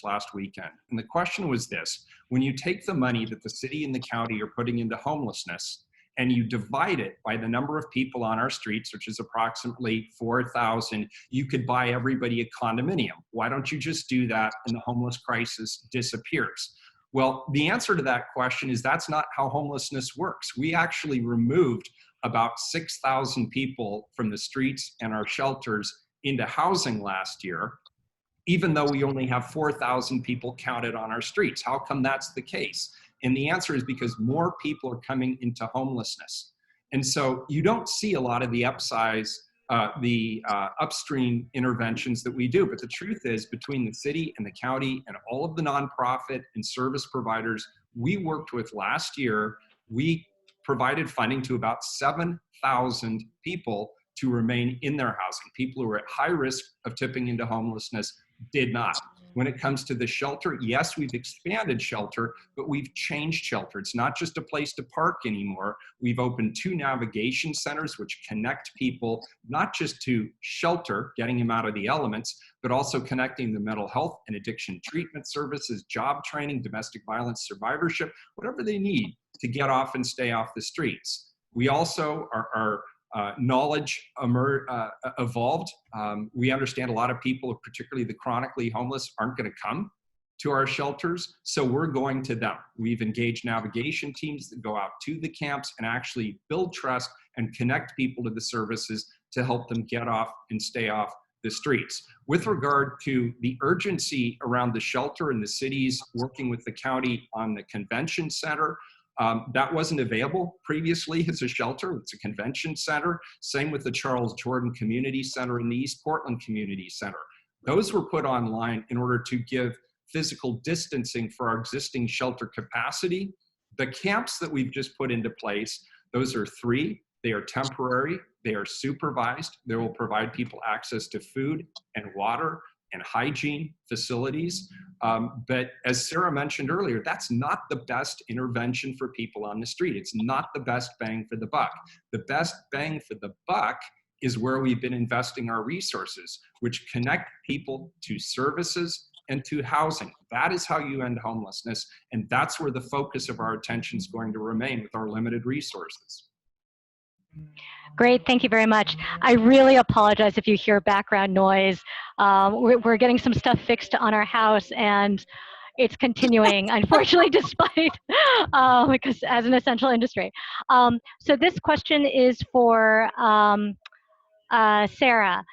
last weekend. And the question was this: when you take the money that the city and the county are putting into homelessness, and you divide it by the number of people on our streets, which is approximately 4,000, you could buy everybody a condominium. Why don't you just do that and the homeless crisis disappears? Well, the answer to that question is that's not how homelessness works. We actually removed about 6,000 people from the streets and our shelters into housing last year, even though we only have 4,000 people counted on our streets. How come that's the case? And the answer is because more people are coming into homelessness. And so you don't see a lot of the upstream interventions that we do. But the truth is, between the city and the county and all of the nonprofit and service providers we worked with last year, we provided funding to about 7,000 people to remain in their housing. People who were at high risk of tipping into homelessness did not. When it comes to the shelter, yes, we've expanded shelter, but we've changed shelter. It's not just a place to park anymore. We've opened 2 navigation centers which connect people not just to shelter, getting them out of the elements, but also connecting the mental health and addiction treatment services, job training, domestic violence survivorship, whatever they need to get off and stay off the streets. We also are knowledge evolved. We understand a lot of people, particularly the chronically homeless, aren't going to come to our shelters, so we're going to them. We've engaged navigation teams that go out to the camps and actually build trust and connect people to the services to help them get off and stay off the streets. With regard to the urgency around the shelter and the cities working with the county on the convention center, that wasn't available previously as a shelter. It's a convention center. Same with the Charles Jordan Community Center and the East Portland Community Center. Those were put online in order to give physical distancing for our existing shelter capacity. The camps that we've just put into place, those are 3. They are temporary, they are supervised. They will provide people access to food and water and hygiene facilities. But as Sara mentioned earlier, that's not the best intervention for people on the street. It's not the best bang for the buck. The best bang for the buck is where we've been investing our resources, which connect people to services and to housing. That is how you end homelessness, and that's where the focus of our attention is going to remain with our limited resources. Great, thank you very much. I really apologize if you hear background noise. We're getting some stuff fixed on our house, and it's continuing, unfortunately, despite, because as an essential industry. So this question is for Sara.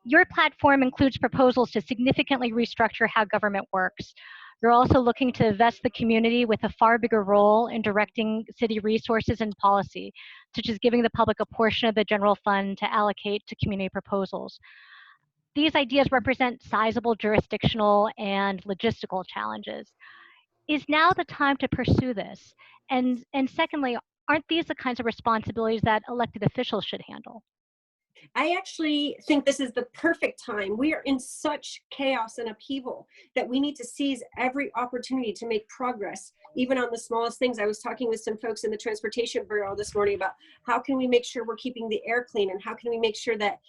Your platform includes proposals to significantly restructure how government works. You're also looking to vest the community with a far bigger role in directing city resources and policy, such as giving the public a portion of the general fund to allocate to community proposals. These ideas represent sizable jurisdictional and logistical challenges. Is now the time to pursue this? And secondly, aren't these the kinds of responsibilities that elected officials should handle? I actually think this is the perfect time. We are in such chaos and upheaval that we need to seize every opportunity to make progress, even on the smallest things. I was talking with some folks in the Transportation Bureau this morning about how can we make sure we're keeping the air clean, and how can we make sure that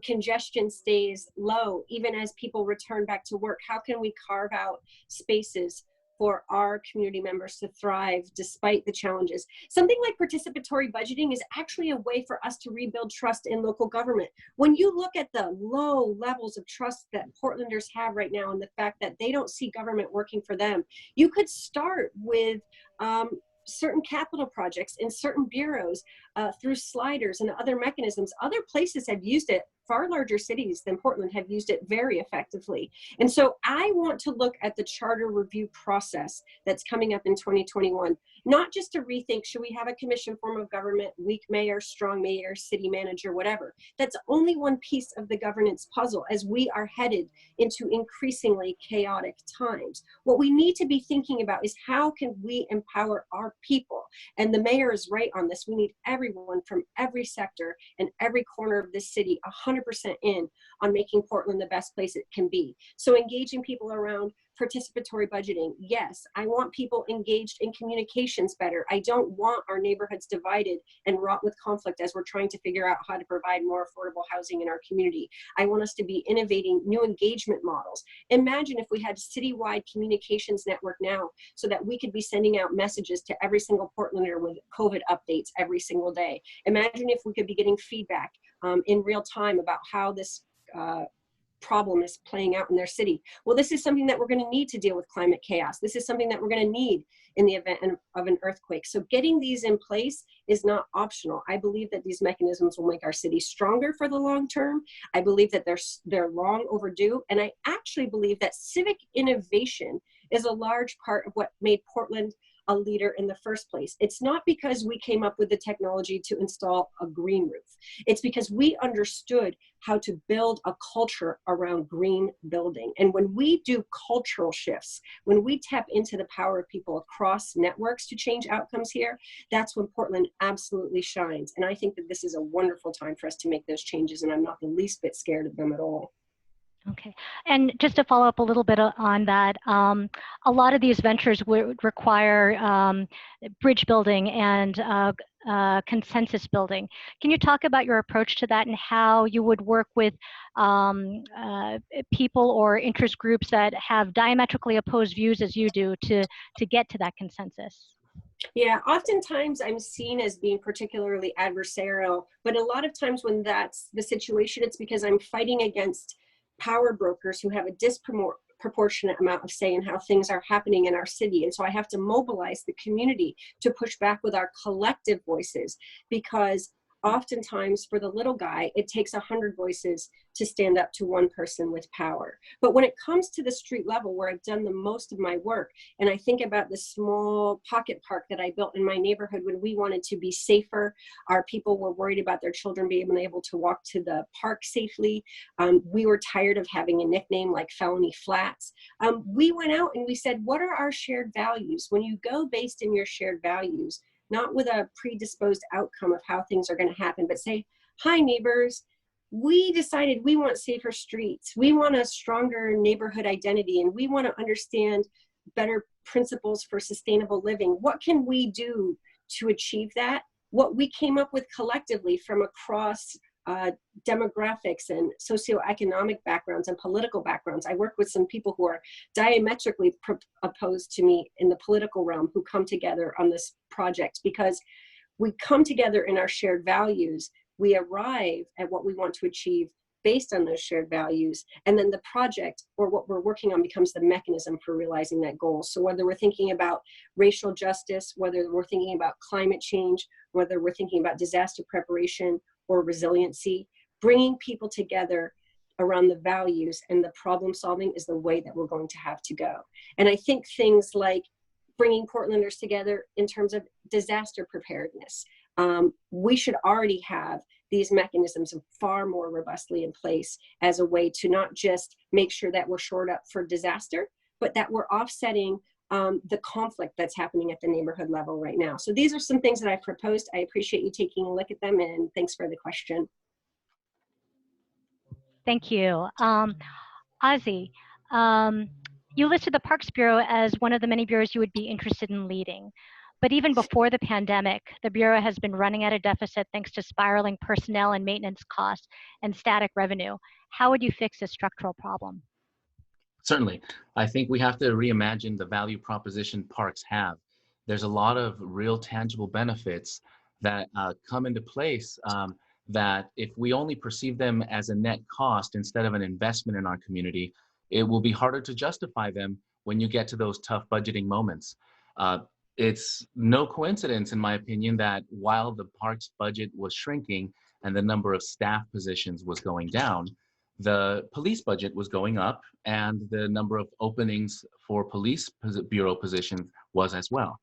congestion stays low, even as people return back to work. How can we carve out spaces for our community members to thrive despite the challenges? Something like participatory budgeting is actually a way for us to rebuild trust in local government. When you look at the low levels of trust that Portlanders have right now, and the fact that they don't see government working for them, you could start with certain capital projects in certain bureaus through sliders and other mechanisms. Other places have used it. Far larger cities than Portland have used it very effectively. And so I want to look at the charter review process that's coming up in 2021, not just to rethink, should we have a commission form of government, weak mayor, strong mayor, city manager, whatever. That's only one piece of the governance puzzle as we are headed into increasingly chaotic times. What we need to be thinking about is how can we empower our people? And the mayor is right on this. We need everyone from every sector and every corner of this city 100% in on making Portland the best place it can be. So engaging people around participatory budgeting. Yes, I want people engaged in communications better. I don't want our neighborhoods divided and wrought with conflict as we're trying to figure out how to provide more affordable housing in our community. I want us to be innovating new engagement models. Imagine if we had a citywide communications network now so that we could be sending out messages to every single Portlander with COVID updates every single day. Imagine if we could be getting feedback in real time about how this problem is playing out in their city. Well, this is something that we're going to need to deal with climate chaos. This is something that we're going to need in the event of an earthquake. So getting these in place is not optional. I believe that these mechanisms will make our city stronger for the long term. I believe that they're long overdue. And I actually believe that civic innovation is a large part of what made Portland a leader in the first place. It's not because we came up with the technology to install a green roof. It's because we understood how to build a culture around green building. And when we do cultural shifts, when we tap into the power of people across networks to change outcomes here, that's when Portland absolutely shines. And I think that this is a wonderful time for us to make those changes, and I'm not the least bit scared of them at all. Okay, and just to follow up a little bit on that, a lot of these ventures would require bridge building and consensus building. Can you talk about your approach to that and how you would work with people or interest groups that have diametrically opposed views as you do to get to that consensus? Yeah, oftentimes I'm seen as being particularly adversarial, but a lot of times when that's the situation, it's because I'm fighting against power brokers who have a disproportionate amount of say in how things are happening in our city. And so I have to mobilize the community to push back with our collective voices, because oftentimes for the little guy, it takes 100 voices to stand up to one person with power. But when it comes to the street level, where I've done the most of my work, and I think about the small pocket park that I built in my neighborhood when we wanted to be safer, our people were worried about their children being able to walk to the park safely. We were tired of having a nickname like Felony Flats. We went out and we said, what are our shared values? When you go based in your shared values, not with a predisposed outcome of how things are going to happen, but say, hi neighbors, we decided we want safer streets. We want a stronger neighborhood identity, and we want to understand better principles for sustainable living. What can we do to achieve that? What we came up with collectively from across demographics and socioeconomic backgrounds and political backgrounds. I work with some people who are diametrically opposed to me in the political realm who come together on this project, because we come together in our shared values. We arrive at what we want to achieve based on those shared values. And then the project or what we're working on becomes the mechanism for realizing that goal. So whether we're thinking about racial justice, whether we're thinking about climate change, whether we're thinking about disaster preparation or resiliency, bringing people together around the values and the problem solving is the way that we're going to have to go. And I think things like bringing Portlanders together in terms of disaster preparedness, we should already have these mechanisms far more robustly in place as a way to not just make sure that we're shored up for disaster, but that we're offsetting the conflict that's happening at the neighborhood level right now. So these are some things that I proposed. I appreciate you taking a look at them, and thanks for the question. Thank you. Ozzie, you listed the Parks Bureau as one of the many bureaus you would be interested in leading. But even before the pandemic, the Bureau has been running at a deficit thanks to spiraling personnel and maintenance costs and static revenue. How would you fix this structural problem? Certainly. I think we have to reimagine the value proposition parks have. There's a lot of real tangible benefits that come into place that if we only perceive them as a net cost instead of an investment in our community, it will be harder to justify them when you get to those tough budgeting moments. It's no coincidence, in my opinion, that while the parks budget was shrinking and the number of staff positions was going down, the police budget was going up and the number of openings for police bureau positions was as well.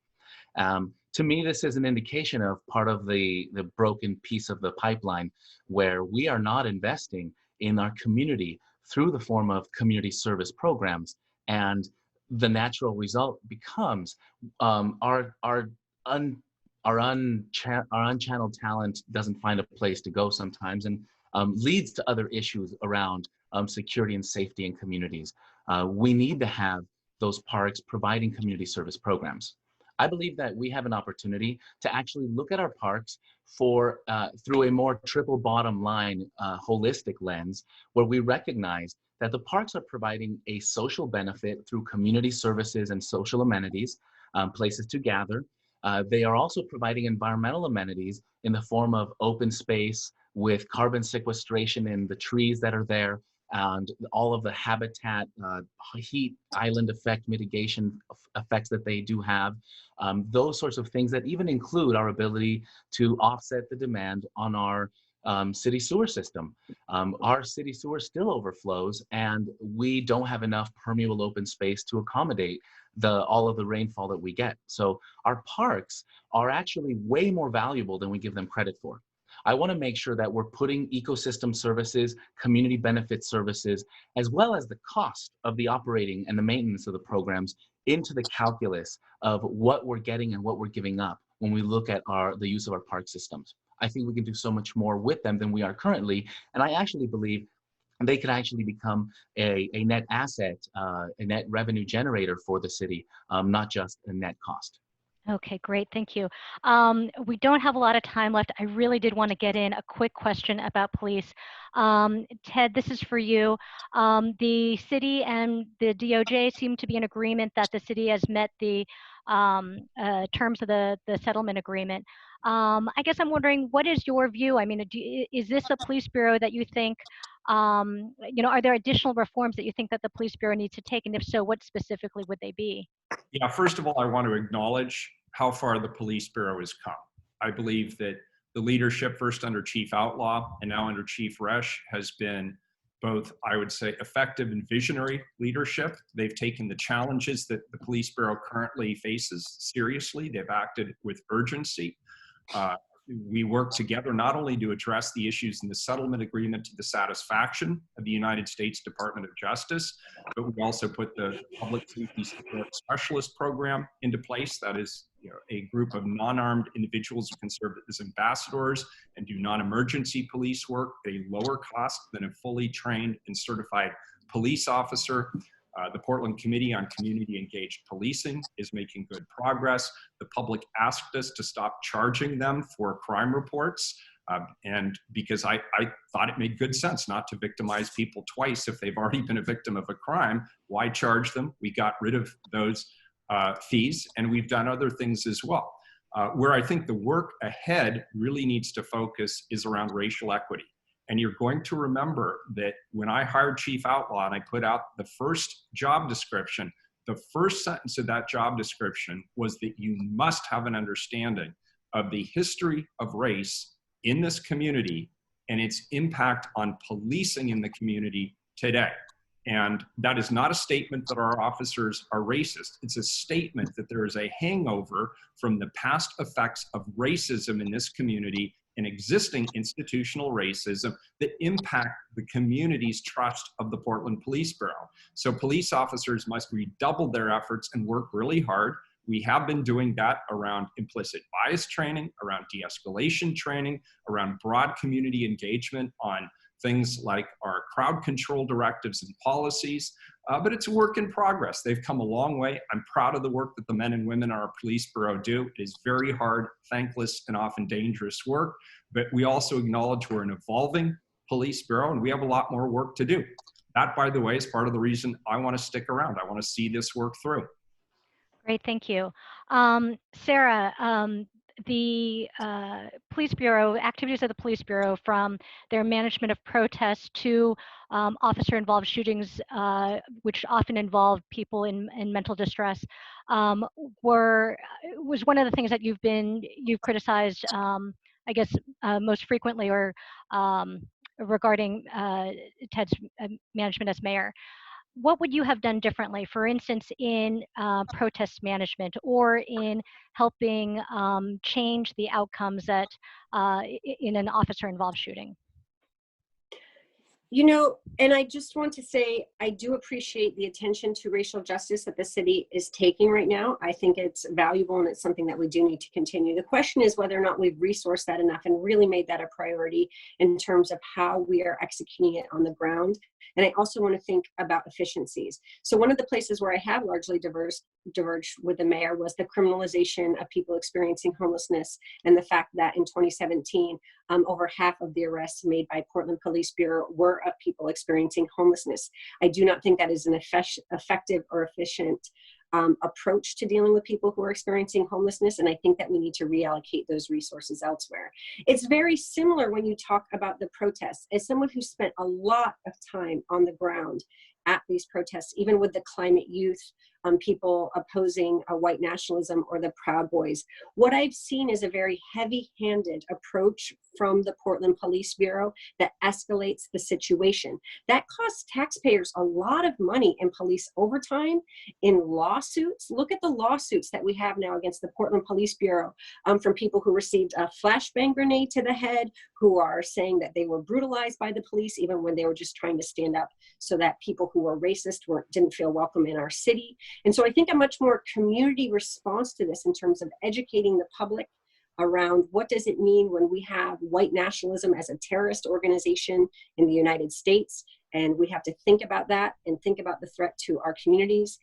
To me, this is an indication of part of the broken piece of the pipeline where we are not investing in our community through the form of community service programs. And the natural result becomes our unchanneled talent doesn't find a place to go sometimes, and leads to other issues around security and safety in communities. We need to have those parks providing community service programs. I believe that we have an opportunity to actually look at our parks for through a more triple bottom line holistic lens, where we recognize that the parks are providing a social benefit through community services and social amenities, places to gather. They are also providing environmental amenities in the form of open space with carbon sequestration in the trees that are there, and all of the habitat, heat island effect mitigation effects that they do have. Those sorts of things that even include our ability to offset the demand on our city sewer system. Our city sewer still overflows, and we don't have enough permeable open space to accommodate all of the rainfall that we get. So our parks are actually way more valuable than we give them credit for. I want to make sure that we're putting ecosystem services, community benefit services, as well as the cost of the operating and the maintenance of the programs into the calculus of what we're getting and what we're giving up when we look at the use of our park systems. I think we can do so much more with them than we are currently. And I actually believe they could actually become a net asset, a net revenue generator for the city, not just a net cost. Okay, great, thank you. We don't have a lot of time left. I really did want to get in a quick question about police. Ted, this is for you. The city and the DOJ seem to be in agreement that the city has met the terms of the settlement agreement. I guess I'm wondering, what is your view? I mean, is this a police bureau that you think, are there additional reforms that you think that the police bureau needs to take? And if so, what specifically would they be? Yeah, first of all, I want to acknowledge how far the police bureau has come. I believe that The leadership, first under Chief Outlaw and now under Chief Resch, has been both, I would say, effective and visionary leadership. They've taken the challenges that the Police Bureau currently faces seriously. They've acted with urgency. We work together not only to address the issues in the settlement agreement to the satisfaction of the United States Department of Justice, but we also put the Public Safety Support Specialist Program into place. That is, a group of non-armed individuals who can serve as ambassadors and do non-emergency police work at a lower cost than a fully trained and certified police officer. The Portland Committee on Community Engaged Policing is making good progress. The public asked us to stop charging them for crime reports, and because I thought it made good sense not to victimize people twice if they've already been a victim of a crime. Why charge them? We got rid of those fees, and we've done other things as well. Where I think the work ahead really needs to focus is around racial equity. And you're going to remember that when I hired Chief Outlaw and I put out the first job description, the first sentence of that job description was that you must have an understanding of the history of race in this community and its impact on policing in the community today. And that is not a statement that our officers are racist. It's a statement that there is a hangover from the past effects of racism in this community and existing institutional racism that impact the community's trust of the Portland Police Bureau. So police officers must redouble their efforts and work really hard. We have been doing that around implicit bias training, around de-escalation training, around broad community engagement on things like our crowd control directives and policies, but it's a work in progress. They've come a long way. I'm proud of the work that the men and women in our police bureau do. It is very hard, thankless, and often dangerous work, but we also acknowledge we're an evolving police bureau and we have a lot more work to do. That, by the way, is part of the reason I want to stick around. I want to see this work through. Great, thank you. Sara, the Police Bureau, activities of the Police Bureau, from their management of protests to officer-involved shootings, which often involve people in mental distress, was one of the things that you've criticized, I guess, most frequently, or regarding Ted's management as mayor. What would you have done differently, for instance, in protest management or in helping change the outcomes that in an officer-involved shooting? You know, and I just want to say, I do appreciate the attention to racial justice that the city is taking right now. I think it's valuable and it's something that we do need to continue. The question is whether or not we've resourced that enough and really made that a priority in terms of how we are executing it on the ground. And I also want to think about efficiencies. So one of the places where I have largely diverged with the mayor was the criminalization of people experiencing homelessness, and the fact that in 2017, over half of the arrests made by Portland Police Bureau were of people experiencing homelessness. I do not think that is an effective or efficient approach to dealing with people who are experiencing homelessness, and I think that we need to reallocate those resources elsewhere. It's very similar when you talk about the protests. As someone who spent a lot of time on the ground at these protests, even with the climate youth, people opposing white nationalism or the Proud Boys, what I've seen is a very heavy-handed approach from the Portland Police Bureau that escalates the situation. That costs taxpayers a lot of money in police overtime, in lawsuits. Look at the lawsuits that we have now against the Portland Police Bureau from people who received a flashbang grenade to the head, who are saying that they were brutalized by the police even when they were just trying to stand up so that people who were racist didn't feel welcome in our city. And so I think a much more community response to this in terms of educating the public around what does it mean when we have white nationalism as a terrorist organization in the United States, and we have to think about that and think about the threat to our communities.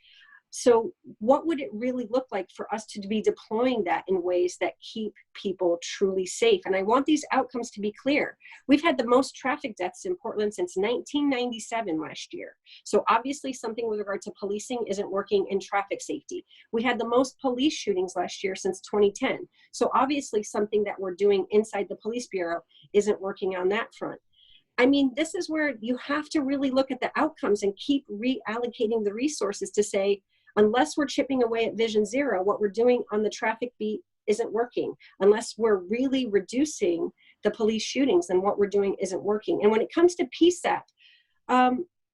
So what would it really look like for us to be deploying that in ways that keep people truly safe? And I want these outcomes to be clear. We've had the most traffic deaths in Portland since 1997 last year. So obviously something with regard to policing isn't working in traffic safety. We had the most police shootings last year since 2010. So obviously something that we're doing inside the Police Bureau isn't working on that front. I mean, this is where you have to really look at the outcomes and keep reallocating the resources to say, unless we're chipping away at Vision Zero, what we're doing on the traffic beat isn't working. Unless we're really reducing the police shootings, then what we're doing isn't working. And when it comes to PSAP,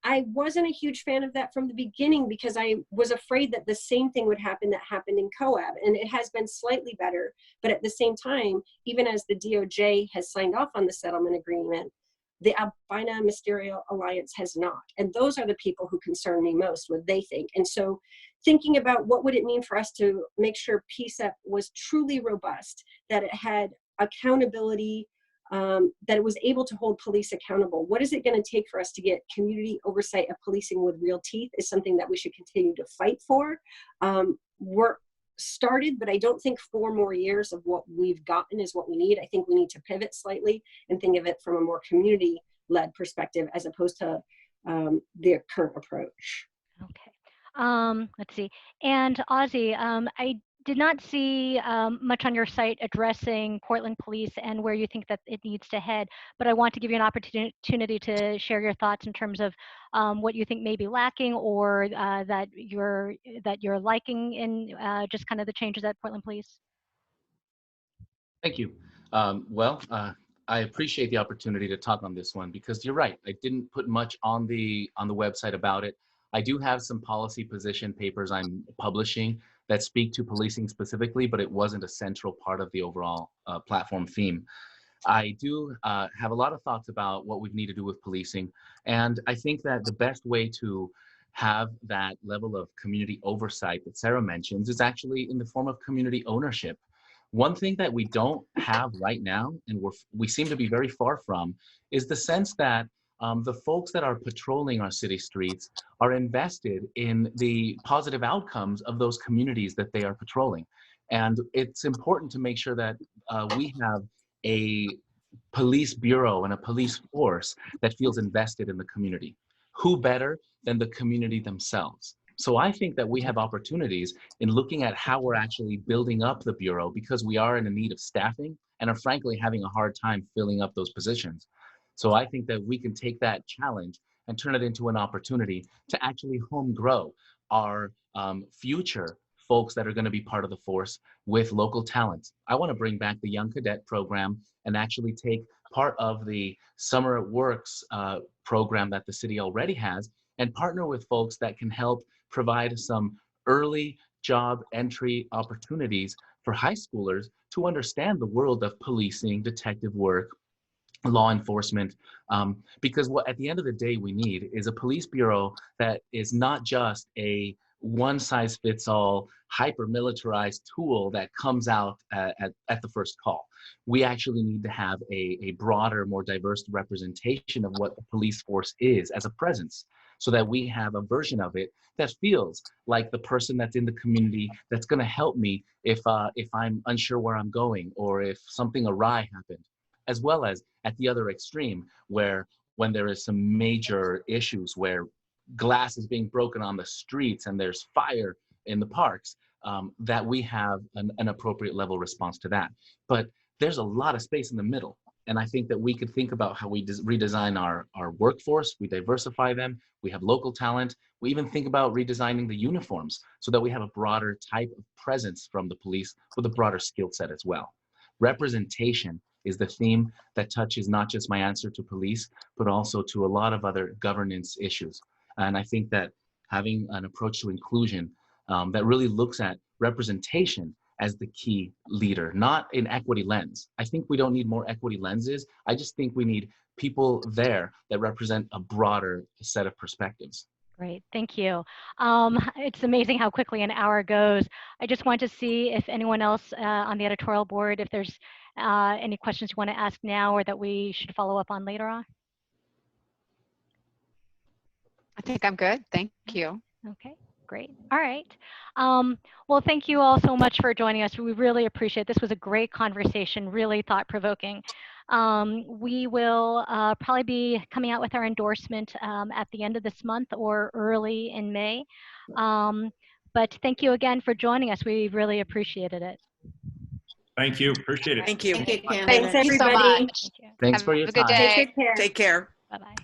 I wasn't a huge fan of that from the beginning because I was afraid that the same thing would happen that happened in COAB, and it has been slightly better. But at the same time, even as the DOJ has signed off on the settlement agreement, the Albina Ministerial Alliance has not. And those are the people who concern me most, what they think. And so thinking about what would it mean for us to make sure PSAP was truly robust, that it had accountability, that it was able to hold police accountable. What is it going to take for us to get community oversight of policing with real teeth is something that we should continue to fight for. We're started, but I don't think 4 more years of what we've gotten is what we need. I think we need to pivot slightly and think of it from a more community-led perspective as opposed to the current approach. Okay. Let's see. And Ozzie, I did not see much on your site addressing Portland Police and where you think that it needs to head, but I want to give you an opportunity to share your thoughts in terms of what you think may be lacking or that you're liking in just kind of the changes at Portland Police. Thank you. I appreciate the opportunity to talk on this one because you're right. I didn't put much on the website about it. I do have some policy position papers I'm publishing that speak to policing specifically, but it wasn't a central part of the overall platform theme. I do have a lot of thoughts about what we need to do with policing, and I think that the best way to have that level of community oversight that Sara mentions is actually in the form of community ownership. One thing that we don't have right now, and we seem to be very far from, is the sense that the folks that are patrolling our city streets are invested in the positive outcomes of those communities that they are patrolling. And it's important to make sure that we have a police bureau and a police force that feels invested in the community. Who better than the community themselves? So I think that we have opportunities in looking at how we're actually building up the bureau because we are in a need of staffing and are frankly having a hard time filling up those positions. So I think that we can take that challenge and turn it into an opportunity to actually home grow our future folks that are going to be part of the force with local talent. I want to bring back the Young Cadet program and actually take part of the Summer at Works program that the city already has and partner with folks that can help provide some early job entry opportunities for high schoolers to understand the world of policing, detective work, law enforcement, because what at the end of the day we need is a police bureau that is not just a one-size-fits-all hyper-militarized tool that comes out at the first call. We actually need to have a broader, more diverse representation of what the police force is as a presence, so that we have a version of it that feels like the person that's in the community that's going to help me if I'm unsure where I'm going or if something awry happened, as well as at the other extreme where when there is some major issues where glass is being broken on the streets and there's fire in the parks, that we have an appropriate level response to that. But there's a lot of space in the middle. And I think that we could think about how we redesign our workforce, we diversify them, we have local talent, we even think about redesigning the uniforms so that we have a broader type of presence from the police with a broader skill set as well. Representation is the theme that touches not just my answer to police, but also to a lot of other governance issues. And I think that having an approach to inclusion that really looks at representation as the key leader, not an equity lens. I think we don't need more equity lenses. I just think we need people there that represent a broader set of perspectives. Great, thank you. It's amazing how quickly an hour goes. I just want to see if anyone else on the editorial board, if there's any questions you want to ask now or that we should follow up on later on. I think I'm good, thank you. Okay. Great. All right. Well, thank you all so much for joining us. We really appreciate it. This was a great conversation, really thought-provoking. We will probably be coming out with our endorsement at the end of this month or early in May. But thank you again for joining us. We really appreciated it. Thank you. Appreciate it. Thank you. Thank you, Thanks, Candace. everybody. Thank you so much. Thanks for your time. Have a good day. Take good care. Take care. Bye-bye.